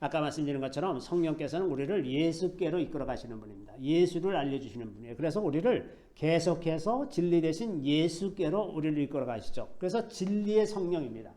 아까 말씀드린 것처럼 성령께서는 우리를 예수께로 이끌어 가시는 분입니다. 예수를 알려주시는 분이에요. 그래서 우리를 계속해서 진리 대신 예수께로 우리를 이끌어 가시죠. 그래서 진리의 성령입니다.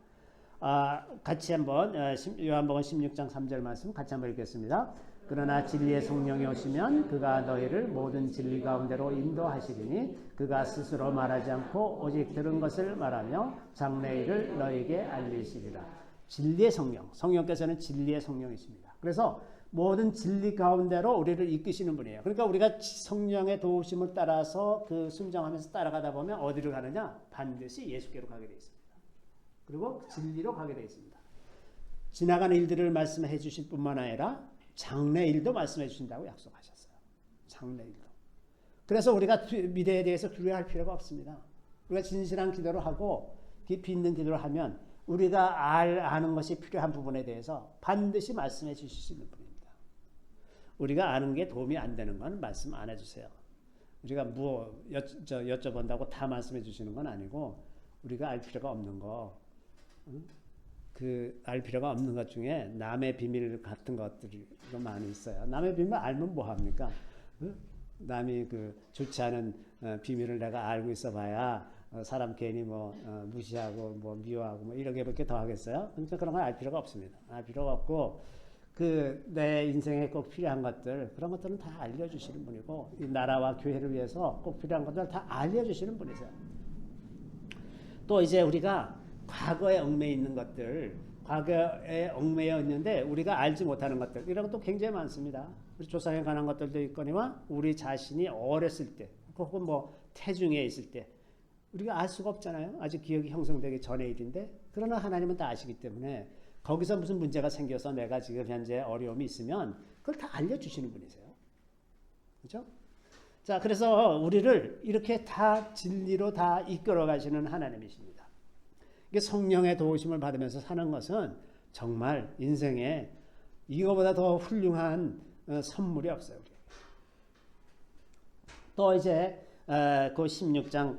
같이 한번 요한복음 16장 3절 말씀 같이 한번 읽겠습니다. 그러나 진리의 성령이 오시면 그가 너희를 모든 진리 가운데로 인도하시리니 그가 스스로 말하지 않고 오직 들은 것을 말하며 장래 일을 너희에게 알리시리라. 진리의 성령, 성령께서는 진리의 성령이십니다. 그래서 모든 진리 가운데로 우리를 이끄시는 분이에요. 그러니까 우리가 성령의 도우심을 따라서 그 순종하면서 따라가다 보면 어디로 가느냐? 반드시 예수께로 가게 되어 있습니다. 그리고 진리로 가게 되어 있습니다. 지나가는 일들을 말씀해 주실 뿐만 아니라 장래 일도 말씀해 주신다고 약속하셨어요. 장래 일도. 그래서 우리가 미래에 대해서 두려워할 필요가 없습니다. 우리가 진실한 기도를 하고 깊이 있는 기도를 하면 우리가 아는 것이 필요한 부분에 대해서 반드시 말씀해 주실 수 있는 분입니다. 우리가 아는 게 도움이 안 되는 건 말씀 안 해주세요. 우리가 여쭤본다고 다 말씀해 주시는 건 아니고 우리가 알 필요가 없는 거, 알 필요가 없는 것 중에 남의 비밀 같은 것들이 많이 있어요. 남의 비밀 알면 뭐 합니까? 남이 좋지 않은 비밀을 내가 알고 있어봐야 사람 괜히 무시하고 미워하고 이렇게밖에 더 하겠어요? 그러니까 그런 건 알 필요가 없습니다. 알 필요가 없고 내 인생에 꼭 필요한 것들 그런 것들은 다 알려주시는 분이고 이 나라와 교회를 위해서 꼭 필요한 것들 다 알려주시는 분이세요. 또 이제 우리가 과거에 얽매여 있는 것들, 과거에 얽매여 있는데 우리가 알지 못하는 것들 이런 것도 굉장히 많습니다. 우리 조상에 관한 것들도 있거니와 우리 자신이 어렸을 때 혹은 태중에 있을 때 우리가 알 수가 없잖아요. 아직 기억이 형성되기 전의 일인데 그러나 하나님은 다 아시기 때문에 거기서 무슨 문제가 생겨서 내가 지금 현재 어려움이 있으면 그걸 다 알려주시는 분이세요. 그렇죠? 자, 그래서 우리를 이렇게 다 진리로 다 이끌어 가시는 하나님이십니다. 이게 성령의 도우심을 받으면서 사는 것은 정말 인생에 이거보다 더 훌륭한 선물이 없어요. 또 이제 그 16장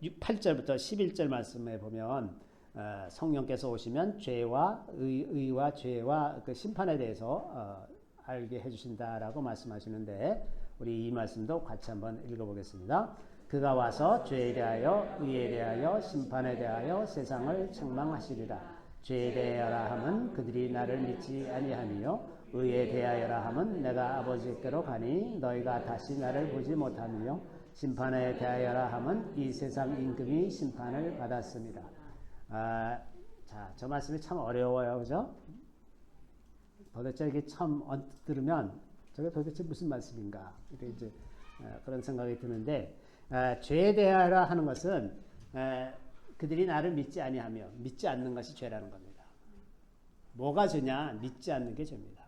8절부터 11절 말씀에 보면 성령께서 오시면 죄와 의와 죄와 그 심판에 대해서 알게 해주신다라고 말씀하시는데 우리 이 말씀도 같이 한번 읽어보겠습니다. 그가 와서 죄에 대하여 의에 대하여 심판에 대하여 세상을 책망하시리라. 죄에 대하여라 함은 그들이 나를 믿지 아니하며 의에 대하여라 함은 내가 아버지께로 가니 너희가 다시 나를 보지 못하며 심판에 대하여라 함은 이 세상 임금이 심판을 받았습니다. 자, 저 말씀이 참 어려워요, 그죠? 도대체 이게 처음 들으면 저게 도대체 무슨 말씀인가? 이렇게 이제 그런 생각이 드는데 죄에 대하여라 하는 것은 그들이 나를 믿지 아니하며 믿지 않는 것이 죄라는 겁니다. 뭐가 죄냐? 믿지 않는 게 죄입니다.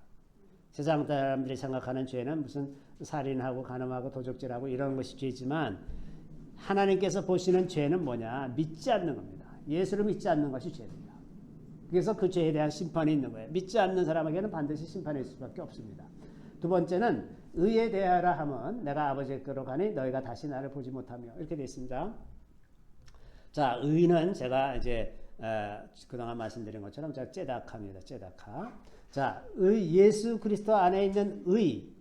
세상 사람들이 생각하는 죄는 무슨 살인하고 간음하고 도적질하고 이런 것이 죄지만 하나님께서 보시는 죄는 뭐냐? 믿지 않는 겁니다. 예수를 믿지 않는 것이 죄입니다. 그래서 그 죄에 대한 심판이 있는 거예요. 믿지 않는 사람에게는 반드시 심판이 있을 수밖에 없습니다. 두 번째는 의에 대하여라 함은 내가 아버지께로 가니 너희가 다시 나를 보지 못하며 이렇게 되어 있습니다. 자, 의는 제가 이제 그동안 말씀드린 것처럼 제가 째다카입니다. 째다카. 자, 예수 그리스도 안에 있는 의.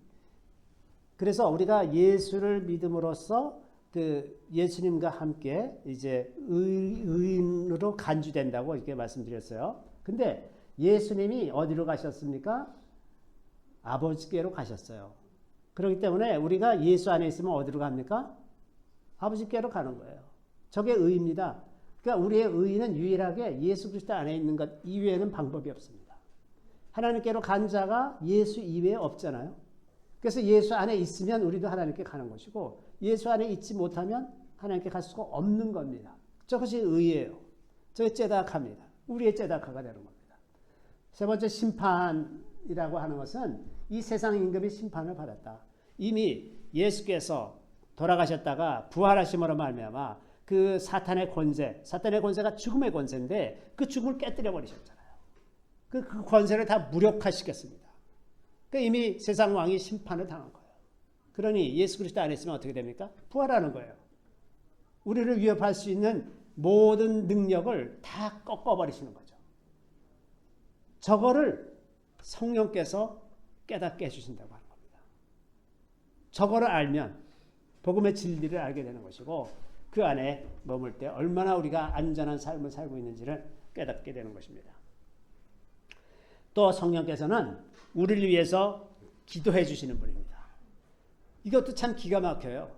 그래서 우리가 예수를 믿음으로써 그 예수님과 함께 이제 의인으로 간주된다고 이렇게 말씀드렸어요. 근데 예수님이 어디로 가셨습니까? 아버지께로 가셨어요. 그렇기 때문에 우리가 예수 안에 있으면 어디로 갑니까? 아버지께로 가는 거예요. 저게 의입니다. 그러니까 우리의 의는 유일하게 예수 그리스도 안에 있는 것 이외에는 방법이 없습니다. 하나님께로 간 자가 예수 이외에 없잖아요. 그래서 예수 안에 있으면 우리도 하나님께 가는 것이고 예수 안에 있지 못하면 하나님께 갈 수가 없는 겁니다. 저것이 의예요. 저게 째다카입니다. 우리의 째다카가 되는 겁니다. 세 번째 심판이라고 하는 것은 이 세상 임금이 심판을 받았다. 이미 예수께서 돌아가셨다가 부활하심으로 말미암아 그 사탄의 권세가 죽음의 권세인데 그 죽음을 깨뜨려 버리셨잖아요. 그 권세를 다 무력화시켰습니다. 그러니까 이미 세상 왕이 심판을 당한 거예요. 그러니 예수 그리스도 안에 있으면 어떻게 됩니까? 부활하는 거예요. 우리를 위협할 수 있는 모든 능력을 다 꺾어버리시는 거죠. 저거를 성령께서 깨닫게 해주신다고 하는 겁니다. 저거를 알면 복음의 진리를 알게 되는 것이고 그 안에 머물 때 얼마나 우리가 안전한 삶을 살고 있는지를 깨닫게 되는 것입니다. 또 성령께서는 우리를 위해서 기도해 주시는 분입니다. 이것도 참 기가 막혀요.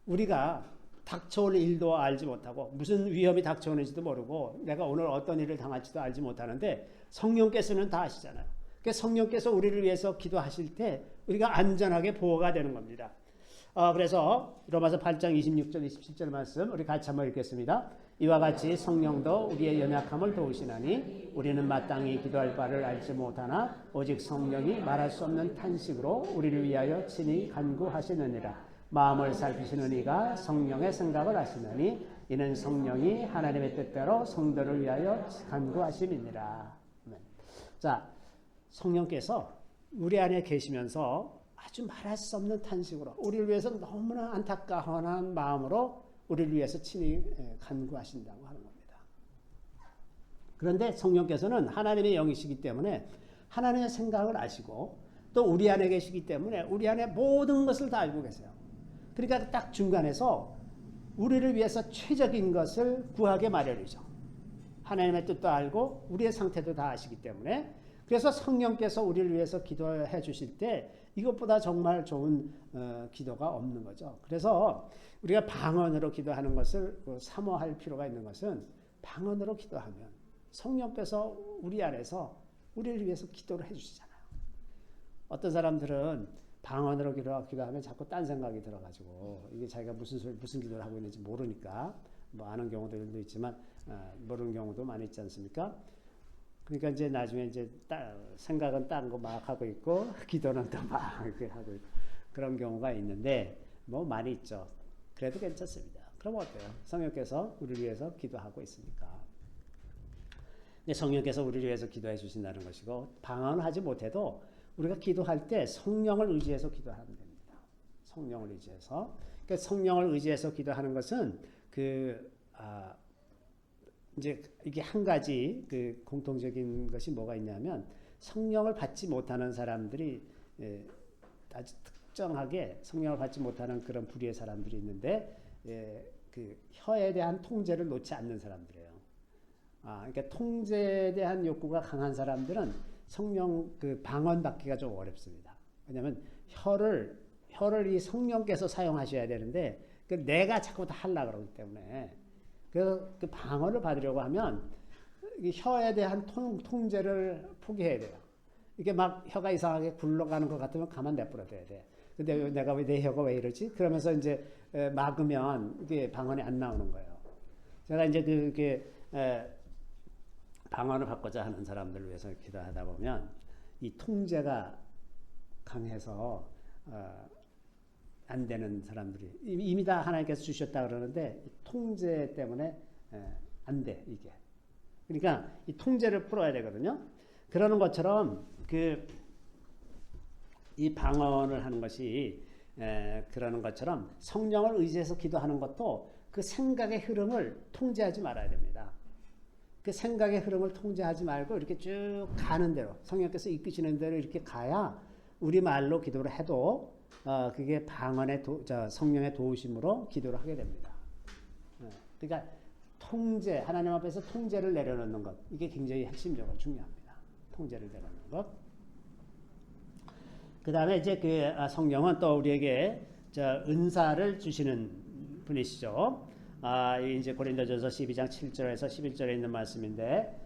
우리가 닥쳐올 일도 알지 못하고 무슨 위험이 닥쳐오는지도 모르고 내가 오늘 어떤 일을 당할지도 알지 못하는데 성령께서는 다 아시잖아요. 그러니까 성령께서 우리를 위해서 기도하실 때 우리가 안전하게 보호가 되는 겁니다. 그래서 로마서 8장 26절 27절 말씀 우리 같이 한번 읽겠습니다. 이와 같이 성령도 우리의 연약함을 도우시나니 우리는 마땅히 기도할 바를 알지 못하나 오직 성령이 말할 수 없는 탄식으로 우리를 위하여 친히 간구하시느니라. 마음을 살피시는 이가 성령의 생각을 아시느니 이는 성령이 하나님의 뜻대로 성도를 위하여 간구하심이니라. 자, 성령께서 우리 안에 계시면서 아주 말할 수 없는 탄식으로 우리를 위해서 너무나 안타까운 마음으로 우리를 위해서 친히 간구하신다고 하는 겁니다. 그런데 성령께서는 하나님의 영이시기 때문에 하나님의 생각을 아시고 또 우리 안에 계시기 때문에 우리 안에 모든 것을 다 알고 계세요. 그러니까 딱 중간에서 우리를 위해서 최적인 것을 구하게 마련이죠. 하나님의 뜻도 알고 우리의 상태도 다 아시기 때문에 그래서 성령께서 우리를 위해서 기도해 주실 때 이것보다 정말 좋은 기도가 없는 거죠. 그래서 우리가 방언으로 기도하는 것을 사모할 필요가 있는 것은 방언으로 기도하면 성령께서 우리 안에서 우리를 위해서 기도를 해 주시잖아요. 어떤 사람들은 방언으로 기도하면 자꾸 딴 생각이 들어가지고 이게 자기가 무슨 기도를 하고 있는지 모르니까 뭐 아는 경우도 있지만 모르는 경우도 많이 있지 않습니까? 그러니까 이제 나중에 이제 생각은 딴 거 막 하고 있고 기도는 또 막 이렇게 하고 있고 그런 경우가 있는데 뭐 많이 있죠. 그래도 괜찮습니다. 그럼 어때요? 성령께서 우리를 위해서 기도하고 있으니까. 근데 성령께서 우리를 위해서 기도해 주신다는 것이고 방언을 하지 못해도 우리가 기도할 때 성령을 의지해서 기도하면 됩니다. 성령을 의지해서. 그러니까 성령을 의지해서 기도하는 것은 이제 이게 한 가지 공통적인 것이 뭐가 있냐면 성령을 받지 못하는 사람들이 아주 특정하게 성령을 받지 못하는 그런 부류의 사람들이 있는데 그 혀에 대한 통제를 놓지 않는 사람들이에요. 그러니까 통제에 대한 욕구가 강한 사람들은 성령 방언 받기가 좀 어렵습니다. 왜냐하면 혀를 이 성령께서 사용하셔야 되는데 내가 자꾸 다 하려고 그러기 때문에 그래서 그 방언을 받으려고 하면 혀에 대한 통제를 포기해야 돼요. 이게 막 혀가 이상하게 굴러가는 것 같으면 가만 내버려둬야 돼. 근데 내가 내 혀가 왜 이러지? 그러면서 이제 막으면 이게 방언이 안 나오는 거예요. 제가 이제 방언을 받고자 하는 사람들을 위해서 기도하다 보면 이 통제가 강해서 안 되는 사람들이 이미 다 하나님께서 주셨다 그러는데 통제 때문에 안 돼 이게. 그러니까 이 통제를 풀어야 되거든요. 그러는 것처럼 이 방언을 하는 것이 그러는 것처럼 성령을 의지해서 기도하는 것도 그 생각의 흐름을 통제하지 말아야 됩니다. 그 생각의 흐름을 통제하지 말고 이렇게 쭉 가는 대로 성령께서 이끄시는 대로 이렇게 가야 우리 말로 기도를 해도 그게 방언의 성령의 도우심으로 기도를 하게 됩니다. 그러니까 통제, 하나님 앞에서 통제를 내려놓는 것 이게 굉장히 핵심적으로 중요합니다. 통제를 내려놓는 것. 그 다음에 이제 성령은 또 우리에게 은사를 주시는 분이시죠. 이제 고린도전서 12장 7절에서 11절에 있는 말씀인데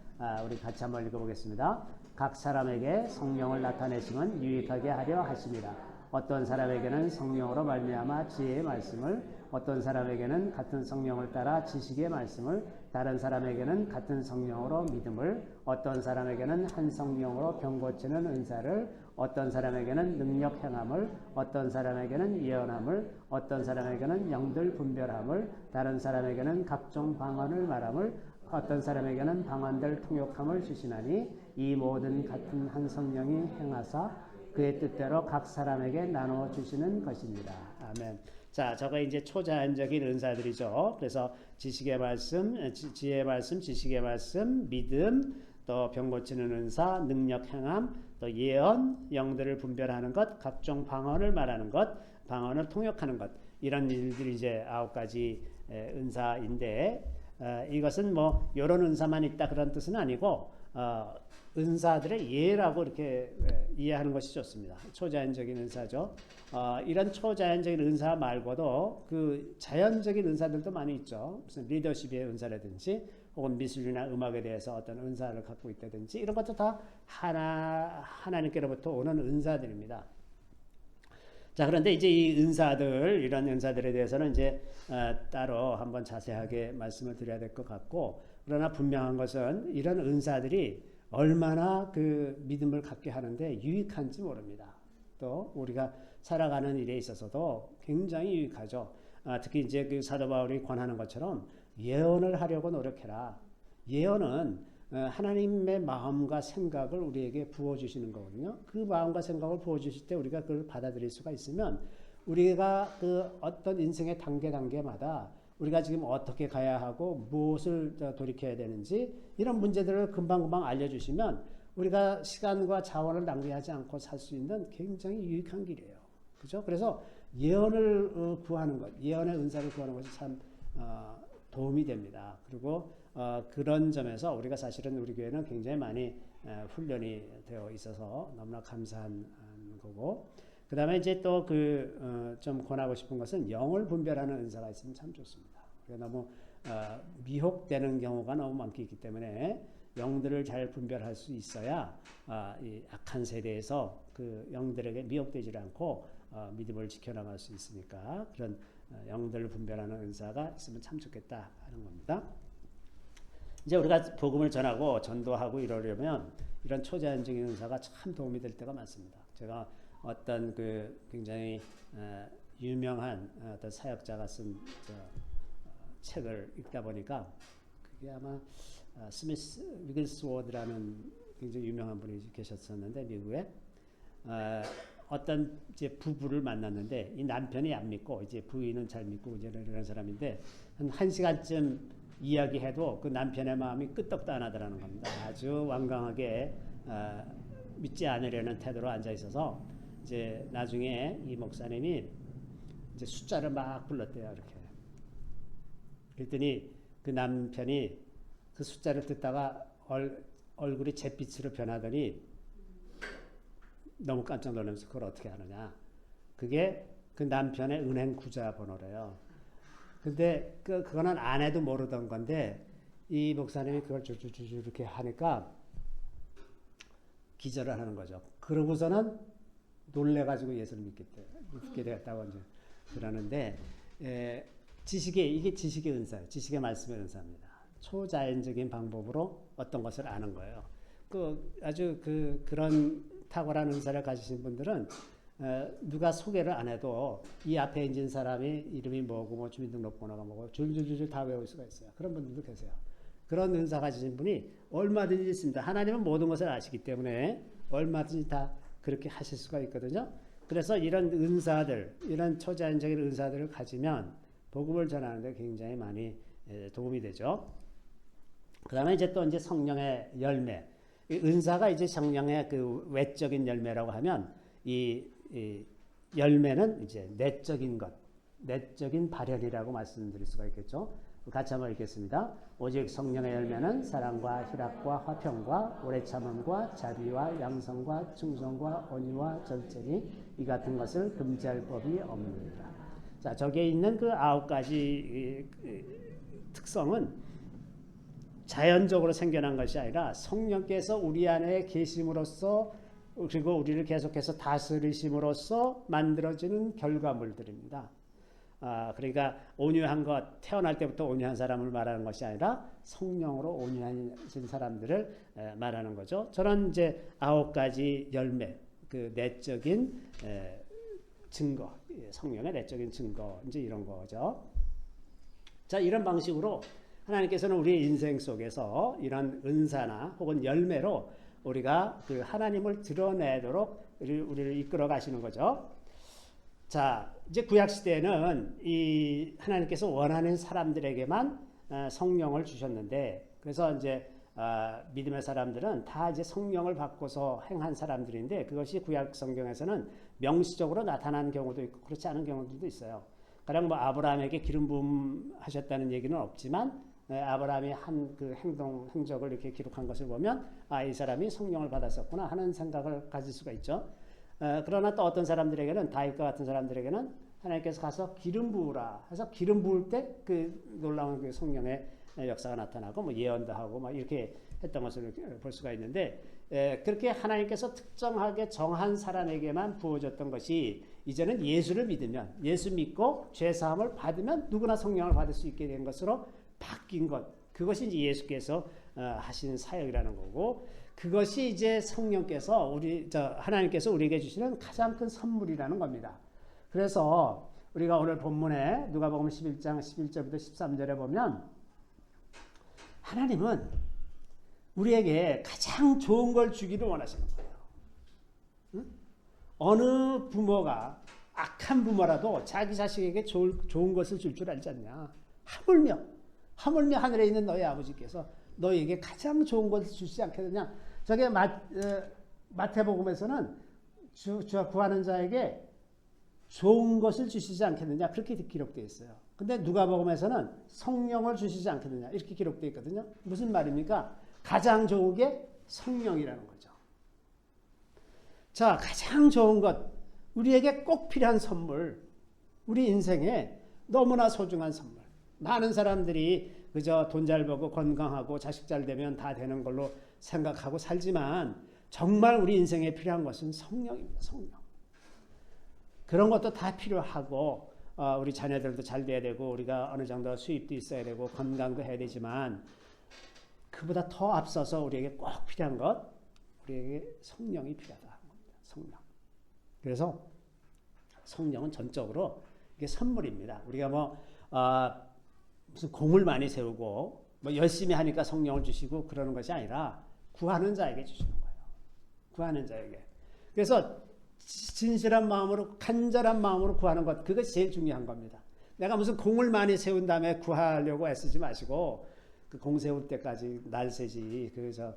우리 같이 한번 읽어보겠습니다. 각 사람에게 성령을 나타내심은 유익하게 하려 하심이라. 어떤 사람에게는 성령으로 말미암아 지혜의 말씀을, 어떤 사람에게는 같은 성령을 따라 지식의 말씀을, 다른 사람에게는 같은 성령으로 믿음을, 어떤 사람에게는 한 성령으로 병 고치는 은사를, 어떤 사람에게는 능력 행함을, 어떤 사람에게는 예언함을, 어떤 사람에게는 영들 분별함을, 다른 사람에게는 각종 방언을 말함을, 어떤 사람에게는 방언들 통역함을 주시나니 이 모든 같은 한 성령이 행하사 그의 뜻대로 각 사람에게 나누어 주시는 것입니다. 아멘. 자, 저거 이제 초자연적인 은사들이죠. 그래서 지식의 말씀, 지혜의 말씀, 지식의 말씀, 믿음, 또 병 고치는 은사, 능력 행함, 또 예언, 영들을 분별하는 것, 각종 방언을 말하는 것, 방언을 통역하는 것, 이런 일들이 이제 9가지 은사인데 이것은 뭐 이런 은사만 있다 그런 뜻은 아니고 은사들의 예라고 이렇게 이해하는 것이 좋습니다. 초자연적인 은사죠. 이런 초자연적인 은사 말고도 그 자연적인 은사들도 많이 있죠. 무슨 리더십의 은사라든지 혹은 미술이나 음악에 대해서 어떤 은사를 갖고 있다든지 이런 것도 다 하나님께로부터 오는 은사들입니다. 자, 그런데 이제 이 은사들, 이런 은사들에 대해서는 이제 따로 한번 자세하게 말씀을 드려야 될 것 같고, 그러나 분명한 것은 이런 은사들이 얼마나 그 믿음을 갖게 하는데 유익한지 모릅니다. 또 우리가 살아가는 일에 있어서도 굉장히 유익하죠. 특히 이제 그 사도 바울이 권하는 것처럼 예언을 하려고 노력해라. 예언은 하나님의 마음과 생각을 우리에게 부어주시는 거거든요. 그 마음과 생각을 부어주실 때 우리가 그걸 받아들일 수가 있으면 우리가 그 어떤 인생의 단계마다 우리가 지금 어떻게 가야 하고 무엇을 돌이켜야 되는지 이런 문제들을 금방금방 알려주시면 우리가 시간과 자원을 낭비하지 않고 살 수 있는 굉장히 유익한 길이에요. 그죠? 그래서 예언을 구하는 것, 예언의 은사를 구하는 것이 참 도움이 됩니다. 그리고 그런 점에서 우리가 사실은 우리 교회는 굉장히 많이 훈련이 되어 있어서 너무나 감사한 거고, 그 다음에 이제 또 좀 권하고 싶은 것은 영을 분별하는 은사가 있으면 참 좋습니다. 너무 미혹되는 경우가 너무 많기 때문에 영들을 잘 분별할 수 있어야 이 악한 세대에서 그 영들에게 미혹되지 않고 믿음을 지켜나갈 수 있으니까 그런 영들을 분별하는 은사가 있으면 참 좋겠다 하는 겁니다. 이제 우리가 복음을 전하고 전도하고 이러려면 이런 초자연적인 은사가 참 도움이 될 때가 많습니다. 제가 어떤 그 굉장히 유명한 어떤 사역자가 쓴 책을 읽다 보니까 그게 아마 스미스 위글스워드라는 굉장히 유명한 분이 계셨었는데 미국에 어떤 이제 부부를 만났는데 이 남편이 안 믿고 이제 부인은 잘 믿고 이제 이런 사람인데 한 시간쯤 이야기해도 그 남편의 마음이 끄떡도 안 하더라는 겁니다. 아주 완강하게 믿지 않으려는 태도로 앉아 있어서 이제 나중에 이 목사님이 이제 숫자를 막 불렀대요. 이렇게. 그랬더니 그 남편이 그 숫자를 듣다가 얼굴이 잿빛으로 변하더니 너무 깜짝 놀라면서 그걸 어떻게 하느냐. 그게 그 남편의 은행 구자 번호래요. 근데 그거는 아내도 모르던 건데 이 목사님이 그걸 쭈쭈쭈 이렇게 하니까 기절을 하는 거죠. 그러고서는 놀래가지고 예수를 믿게 되었다고 이제 그러는데 이게 지식의 은사예요. 지식의 말씀의 은사입니다. 초자연적인 방법으로 어떤 것을 아는 거예요. 아주 그런 탁월한 은사를 가지신 분들은 누가 소개를 안 해도 이 앞에 앉은 사람이 이름이 뭐고 뭐 주민등록번호가 뭐고 줄줄줄 다 외울 수가 있어요. 그런 분들도 계세요. 그런 은사 가지신 분이 얼마든지 있습니다. 하나님은 모든 것을 아시기 때문에 얼마든지 다 그렇게 하실 수가 있거든요. 그래서 이런 은사들, 이런 초자연적인 은사들을 가지면 복음을 전하는데 굉장히 많이 도움이 되죠. 그 다음에 이제 또 이제 성령의 열매. 은사가 이제 성령의 그 외적인 열매라고 하면 이 열매는 이제 내적인 것, 내적인 발현이라고 말씀드릴 수가 있겠죠. 같이 한번 읽겠습니다. 오직 성령의 열매는 사랑과 희락과 화평과 오래 참음과 자비와 양성과 충성과 온유와 절제니 이 같은 것을 금지할 법이 없느니라. 자, 저기에 있는 그 9가지 특성은 자연적으로 생겨난 것이 아니라 성령께서 우리 안에 계심으로써 그리고 우리를 계속해서 다스리심으로써 만들어지는 결과물들입니다. 그러니까 온유한 것, 태어날 때부터 온유한 사람을 말하는 것이 아니라 성령으로 온유하신 사람들을 말하는 거죠. 저런 이제 9가지 열매, 그 내적인 증거, 성령의 내적인 증거, 이제 이런 거죠. 자, 이런 방식으로 하나님께서는 우리의 인생 속에서 이런 은사나 혹은 열매로 우리가 그 하나님을 드러내도록 우리를 이끌어 가시는 거죠. 자, 이제 구약 시대에는 이 하나님께서 원하는 사람들에게만 성령을 주셨는데, 그래서 이제 믿음의 사람들은 다 이제 성령을 받고서 행한 사람들인데, 그것이 구약 성경에서는 명시적으로 나타나는 경우도 있고 그렇지 않은 경우들도 있어요. 가령 뭐 아브라함에게 기름 부음 하셨다는 얘기는 없지만 아브라함이 한 그 행적을 이렇게 기록한 것을 보면 이 사람이 성령을 받았었구나 하는 생각을 가질 수가 있죠. 그러나 또 어떤 사람들에게는 다윗과 같은 사람들에게는 하나님께서 가서 기름 부으라 해서 기름 부을 때 그 놀라운 그 성령의 역사가 나타나고 뭐 예언도 하고 막 이렇게 했던 것을 볼 수가 있는데 그렇게 하나님께서 특정하게 정한 사람에게만 부어졌던 것이 이제는 예수를 믿으면 예수 믿고 죄 사함을 받으면 누구나 성령을 받을 수 있게 된 것으로 바뀐 것, 그것이 이제 예수께서 하신 사역이라는 거고, 그것이 이제 성령께서 하나님께서 우리에게 주시는 가장 큰 선물이라는 겁니다. 그래서 우리가 오늘 본문에 누가복음 11장 11절부터 13절에 보면 하나님은 우리에게 가장 좋은 걸 주기를 원하시는 거예요. 응? 어느 부모가 악한 부모라도 자기 자식에게 좋은 것을 줄 줄 알지 않냐. 하물며 하늘에 있는 너희 아버지께서 너희에게 가장 좋은 것을 주시지 않겠느냐. 저게 마태복음에서는 주와 구하는 자에게 좋은 것을 주시지 않겠느냐 그렇게 기록되어 있어요. 근데 누가복음에서는 성령을 주시지 않겠느냐 이렇게 기록되어 있거든요. 무슨 말입니까? 가장 좋은 게 성령이라는 거죠. 자, 가장 좋은 것, 우리에게 꼭 필요한 선물, 우리 인생에 너무나 소중한 선물. 많은 사람들이 그저 돈 잘 벌고 건강하고 자식 잘 되면 다 되는 걸로 생각하고 살지만 정말 우리 인생에 필요한 것은 성령입니다. 성령. 그런 것도 다 필요하고 우리 자녀들도 잘 돼야 되고 우리가 어느 정도 수입도 있어야 되고 건강도 해야 되지만 그보다 더 앞서서 우리에게 꼭 필요한 것, 우리에게 성령이 필요하다는 겁니다. 성령. 그래서 성령은 전적으로 이게 선물입니다. 우리가 무슨 공을 많이 세우고 열심히 하니까 성령을 주시고 그러는 것이 아니라 구하는 자에게 주시는 거예요. 구하는 자에게. 그래서 진실한 마음으로 간절한 마음으로 구하는 것, 그것이 제일 중요한 겁니다. 내가 무슨 공을 많이 세운 다음에 구하려고 애쓰지 마시고 그 공 세울 때까지 날 새지 그래서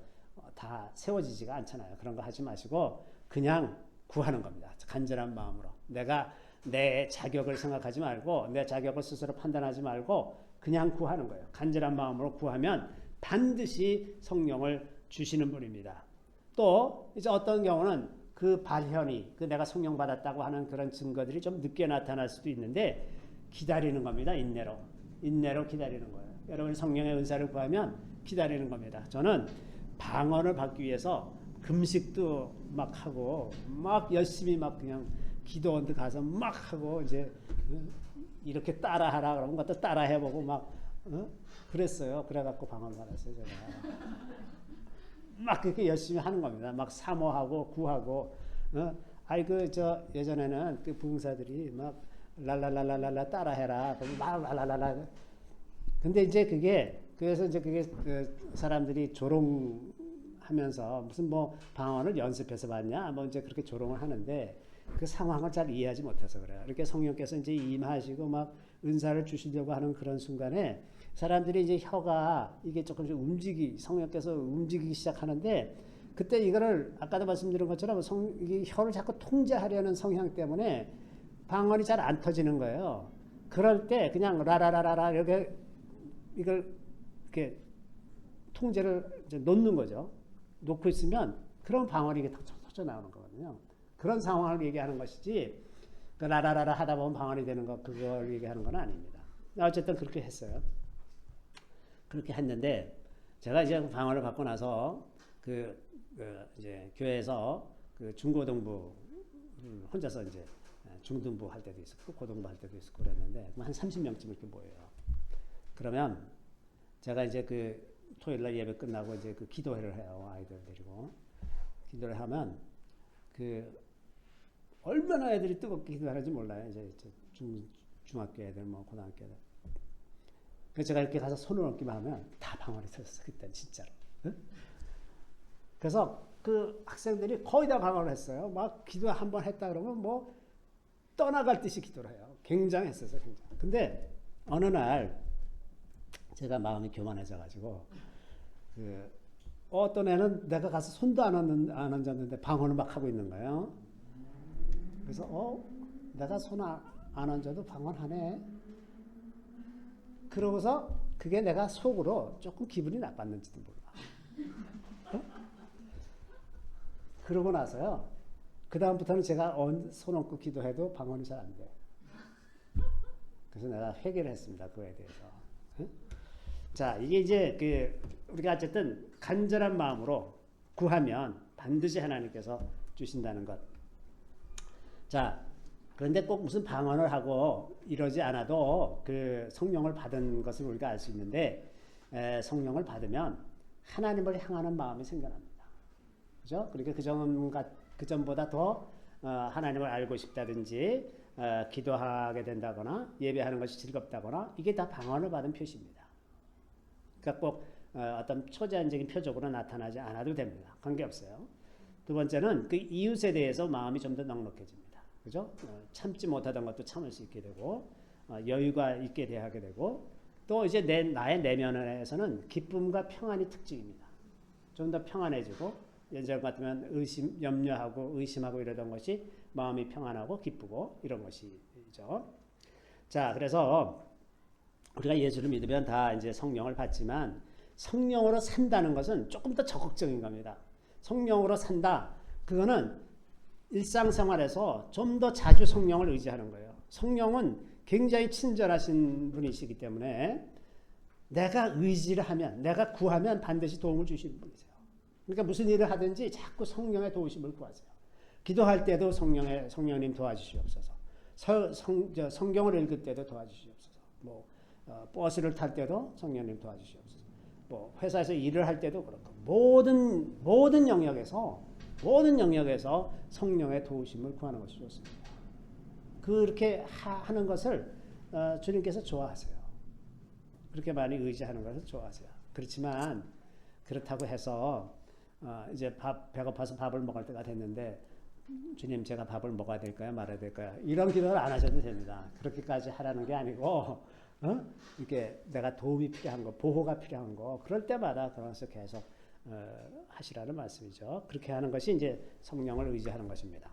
다 세워지지가 않잖아요. 그런 거 하지 마시고 그냥 구하는 겁니다. 간절한 마음으로. 내가 내 자격을 생각하지 말고 내 자격을 스스로 판단하지 말고 그냥 구하는 거예요. 간절한 마음으로 구하면 반드시 성령을 주시는 분입니다. 또 이제 어떤 경우는 그 발현이 내가 성령 받았다고 하는 그런 증거들이 좀 늦게 나타날 수도 있는데 기다리는 겁니다. 인내로 기다리는 거예요. 여러분 성령의 은사를 구하면 기다리는 겁니다. 저는 방언을 받기 위해서 금식도 막 하고 막 열심히 막 그냥 기도원도 가서 막 하고 이제 이렇게 따라하라 그러면 그것도 따라해보고 막 그랬어요. 그래갖고 방언을 받았어요. 제가 막 그렇게 열심히 하는 겁니다. 막 사모하고 구하고 예전에는 그 부흥사들이 막 랄랄랄랄라 따라해라 막 랄랄랄라. 근데 이제 그래서 그게 그 사람들이 조롱하면서 무슨 방언을 연습해서 봤냐 이제 그렇게 조롱을 하는데 그 상황을 잘 이해하지 못해서 그래요. 이렇게 성령께서 이제 임하시고 막 은사를 주시려고 하는 그런 순간에 사람들이 이제 혀가 이게 조금씩 성령께서 움직이기 시작하는데 그때 이거를 아까도 말씀드린 것처럼 이게 혀를 자꾸 통제하려는 성향 때문에 방언이 잘 안 터지는 거예요. 그럴 때 그냥 라라라라라 이걸 이렇게 통제를 이제 놓는 거죠. 놓고 있으면 그런 방언이 이게 터져 나오는 거거든요. 그런 상황을 얘기하는 것이지 그 라라라라 하다 보면 방언이 되는 것 그걸 얘기하는 건 아닙니다. 어쨌든 그렇게 했어요. 그렇게 했는데 제가 이제 방언을 받고 나서 이제 교회에서 그 중고등부 혼자서 이제 중등부 할 때도 있었고 고등부 할 때도 있었고 그랬는데 한 30명쯤 이렇게 모여요. 그러면 제가 이제 그 토요일날 예배 끝나고 이제 그 기도회를 해요. 아이들 데리고 기도를 하면 얼마나 애들이 뜨겁게 기도하는지 몰라요. 이제 중학교 애들 고등학교 애들. 그래서 제가 이렇게 가서 손을 얹기만 하면 다 방언이 터졌어. 그때 진짜로. 응? 그래서 그 학생들이 거의 다 방언을 했어요. 막 기도 한번 했다 그러면 떠나갈 듯이 기도를 해요. 굉장했었어요. 굉장히. 근데 어느 날 제가 마음이 교만해져가지고 어떤 애는 내가 가서 손도 안 얹었는데 방언을 막 하고 있는 거예요. 그래서 내가 손 안 얹어도 방언하네. 그러고서 그게 내가 속으로 조금 기분이 나빴는지도 몰라. 어? 그러고 나서요. 그 다음부터는 제가 손 얹고 기도해도 방언이 잘 안 돼. 그래서 내가 회개를 했습니다. 그거에 대해서. 응? 자, 이게 이제 우리가 어쨌든 간절한 마음으로 구하면 반드시 하나님께서 주신다는 것. 자, 그런데 꼭 무슨 방언을 하고 이러지 않아도 그 성령을 받은 것을 우리가 알 수 있는데, 성령을 받으면 하나님을 향하는 마음이 생겨납니다. 그죠? 그러니까 그 전보다 더 하나님을 알고 싶다든지, 기도하게 된다거나 예배하는 것이 즐겁다거나, 이게 다 방언을 받은 표시입니다. 그러니까 꼭 어떤 초자연적인 표적으로 나타나지 않아도 됩니다. 관계없어요. 두 번째는 그 이웃에 대해서 마음이 좀 더 넉넉해집니다. 그죠? 참지 못하던 것도 참을 수 있게 되고, 여유가 있게 대하게 되고, 또 이제 나의 내면에서는 기쁨과 평안이 특징입니다. 좀 더 평안해지고, 예전 같으면 염려하고 의심하고 이러던 것이 마음이 평안하고 기쁘고 이런 것이죠. 자, 그래서 우리가 예수를 믿으면 다 이제 성령을 받지만, 성령으로 산다는 것은 조금 더 적극적인 겁니다. 성령으로 산다. 그거는 일상생활에서 좀 더 자주 성령을 의지하는 거예요. 성령은 굉장히 친절하신 분이시기 때문에 내가 의지를 하면, 내가 구하면 반드시 도움을 주시는 분이세요. 그러니까 무슨 일을 하든지 자꾸 성령의 도우심을 구하세요. 기도할 때도 성령님 도와주시옵소서. 성경을 읽을 때도 도와주시옵소서. 버스를 탈 때도 성령님 도와주시옵소서. 회사에서 일을 할 때도 그렇고, 모든 영역에서 성령의 도우심을 구하는 것이 좋습니다. 그렇게 하는 것을 주님께서 좋아하세요. 그렇게 많이 의지하는 것을 좋아하세요. 그렇지만 그렇다고 해서 이제 배고파서 밥을 먹을 때가 됐는데, 주님 제가 밥을 먹어야 될까요? 말아야 될까요? 이런 기도를 안 하셔도 됩니다. 그렇게까지 하라는 게 아니고, 이렇게 내가 도움이 필요한 거, 보호가 필요한 거, 그럴 때마다 그러면서 계속 하시라는 말씀이죠. 그렇게 하는 것이 이제 성령을 의지하는 것입니다.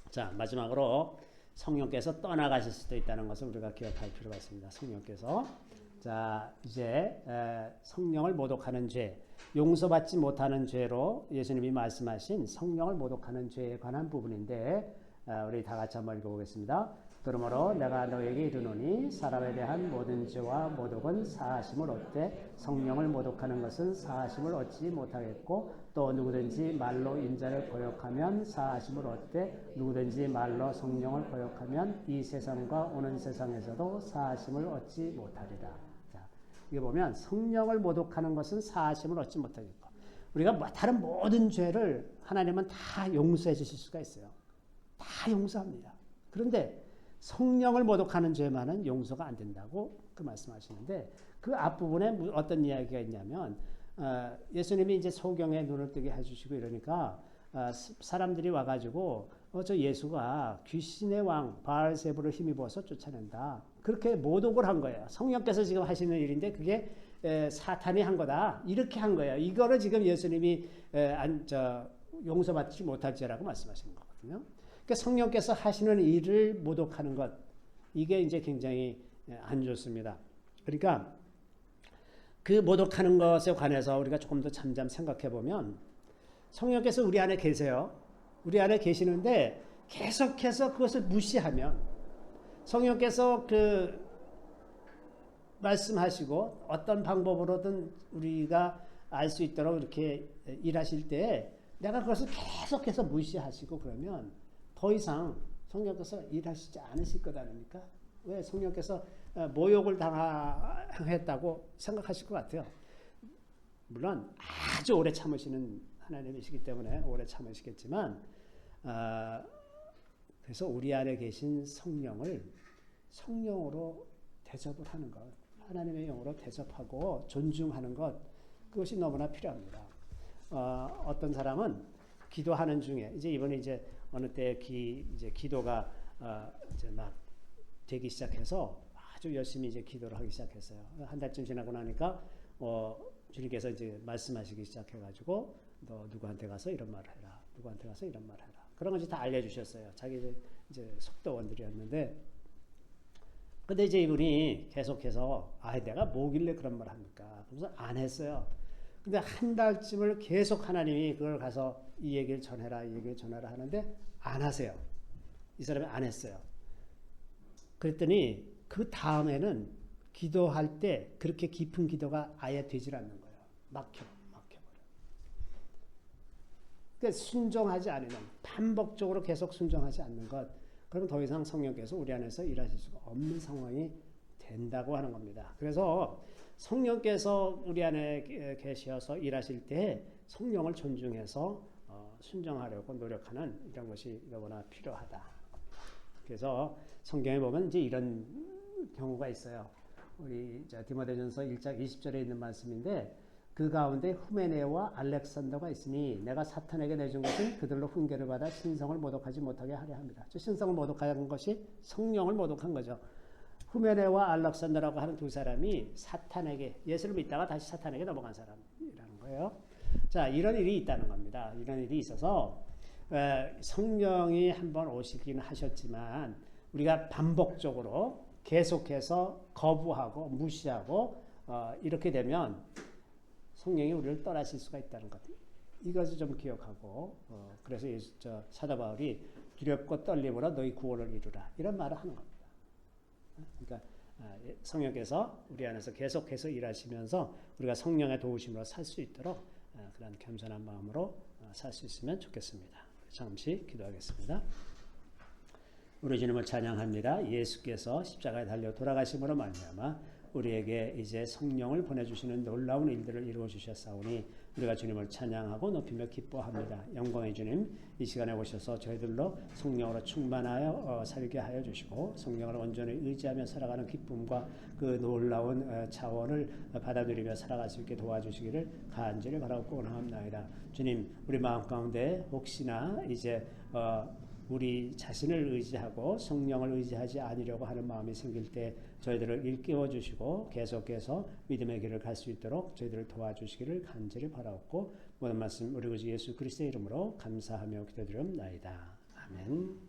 자, 마지막으로 성령께서 떠나가실 수도 있다는 것을 우리가 기억할 필요가 있습니다. 성령께서. 자, 이제 성령을 모독하는 죄, 용서받지 못하는 죄로 예수님이 말씀하신 성령을 모독하는 죄에 관한 부분인데, 우리 다 같이 한번 읽어보겠습니다. 그러므로 내가 너에게 이르노니 사람에 대한 모든 죄와 모독은 사하심을 얻되 성령을 모독하는 것은 사하심을 얻지 못하겠고, 또 누구든지 말로 인자를 거역하면 사하심을 얻되 누구든지 말로 성령을 거역하면 이 세상과 오는 세상에서도 사하심을 얻지 못하리라. 자, 이거 보면 성령을 모독하는 것은 사하심을 얻지 못하겠고, 우리가 다른 모든 죄를 하나님은 다 용서해 주실 수가 있어요. 다 용서합니다. 그런데 성령을 모독하는 죄만은 용서가 안 된다고 그 말씀하시는데, 그 앞부분에 어떤 이야기가 있냐면, 예수님이 이제 소경의 눈을 뜨게 해주시고 이러니까 사람들이 와가지고 저 예수가 귀신의 왕 바알세부를 힘입어서 쫓아낸다, 그렇게 모독을 한 거예요. 성령께서 지금 하시는 일인데 그게 사탄이 한 거다, 이렇게 한 거예요. 이거를 지금 예수님이 용서받지 못할 죄라고 말씀하시는 거거든요. 그러니까 성령께서 하시는 일을 모독하는 것, 이게 이제 굉장히 안 좋습니다. 그러니까 그 모독하는 것에 관해서 우리가 조금 더 잠잠 생각해 보면, 성령께서 우리 안에 계세요. 우리 안에 계시는데 계속해서 그것을 무시하면, 성령께서 말씀하시고 어떤 방법으로든 우리가 알 수 있도록 이렇게 일하실 때 내가 그것을 계속해서 무시하시고 그러면 더 이상 성령께서 일하시지 않으실 것 아닙니까? 왜? 성령께서 모욕을 당했다고 생각하실 것 같아요. 물론 아주 오래 참으시는 하나님이시기 때문에 오래 참으시겠지만, 그래서 우리 안에 계신 성령으로 대접을 하는 것, 하나님의 영으로 대접하고 존중하는 것, 그것이 너무나 필요합니다. 어떤 사람은 기도하는 중에, 이번에 어느 때 이제 기도가 이제 막 되기 시작해서 아주 열심히 이제 기도를 하기 시작했어요. 한 달쯤 지나고 나니까 주님께서 이제 말씀하시기 시작해가지고, 너 누구한테 가서 이런 말을 해라, 누구한테 가서 이런 말을 해라. 그런 것이 다 알려주셨어요. 자기들 이제 속도원들이었는데, 근데 이제 이분이 계속해서 내가 뭐길래 그런 말 합니까? 그래서 안 했어요. 근데 한 달쯤을 계속 하나님이 그걸 가서 이 얘기를 전해라, 이 얘기를 전해라 하는데 안 하세요. 이 사람이 안 했어요. 그랬더니 그 다음에는 기도할 때 그렇게 깊은 기도가 아예 되질 않는 거예요. 막혀버려. 그러니까 순종하지 않으면, 반복적으로 계속 순종하지 않는 것, 그러면 더 이상 성령께서 우리 안에서 일하실 수가 없는 상황이 된다고 하는 겁니다. 그래서 성령께서 우리 안에 계셔서 일하실 때 성령을 존중해서 순종하려고 노력하는 이런 것이 너무나 필요하다. 그래서 성경에 보면 이제 이런 경우가 있어요. 우리 디모데전서 1장 20절에 있는 말씀인데, 그 가운데 후메네와 알렉산더가 있으니 내가 사탄에게 내준 것은 그들로 훈계를 받아 신성을 모독하지 못하게 하려 합니다. 신성을 모독하는 것이 성령을 모독한 거죠. 후메네와 알렉산더라고 하는 두 사람이 사탄에게, 예수를 믿다가 다시 사탄에게 넘어간 사람이라는 거예요. 자, 이런 일이 있다는 겁니다. 이런 일이 있어서 성령이 한번 오시긴 하셨지만 우리가 반복적으로 계속해서 거부하고 무시하고 이렇게 되면 성령이 우리를 떠나실 수가 있다는 것. 이것을 좀 기억하고 그래서 사도 바울이 두렵고 떨림으로 너희 구원을 이루라, 이런 말을 하는 겁니다. 그러니까 성령께서 우리 안에서 계속해서 일하시면서 우리가 성령의 도우심으로 살 수 있도록 그런 겸손한 마음으로 살 수 있으면 좋겠습니다. 잠시 기도하겠습니다. 우리 주님을 찬양합니다. 예수께서 십자가에 달려 돌아가심으로 말미암아 우리에게 이제 성령을 보내주시는 놀라운 일들을 이루어 주셨사오니 우리가 주님을 찬양하고 높이며 기뻐합니다. 영광의 주님, 이 시간에 오셔서 저희들로 성령으로 충만하여 살게 하여 주시고 성령을 온전히 의지하며 살아가는 기쁨과 그 놀라운 차원을 받아들이며 살아갈 수 있게 도와주시기를 간절히 바라고 원하옵나이다. 주님, 우리 마음 가운데 혹시나 이제 우리 자신을 의지하고 성령을 의지하지 않으려고 하는 마음이 생길 때 저희들을 일깨워 주시고 계속해서 믿음의 길을 갈 수 있도록 저희들을 도와주시기를 간절히 바라옵고 모든 말씀 우리 구주 예수 그리스도의 이름으로 감사하며 기도드리옵나이다. 아멘.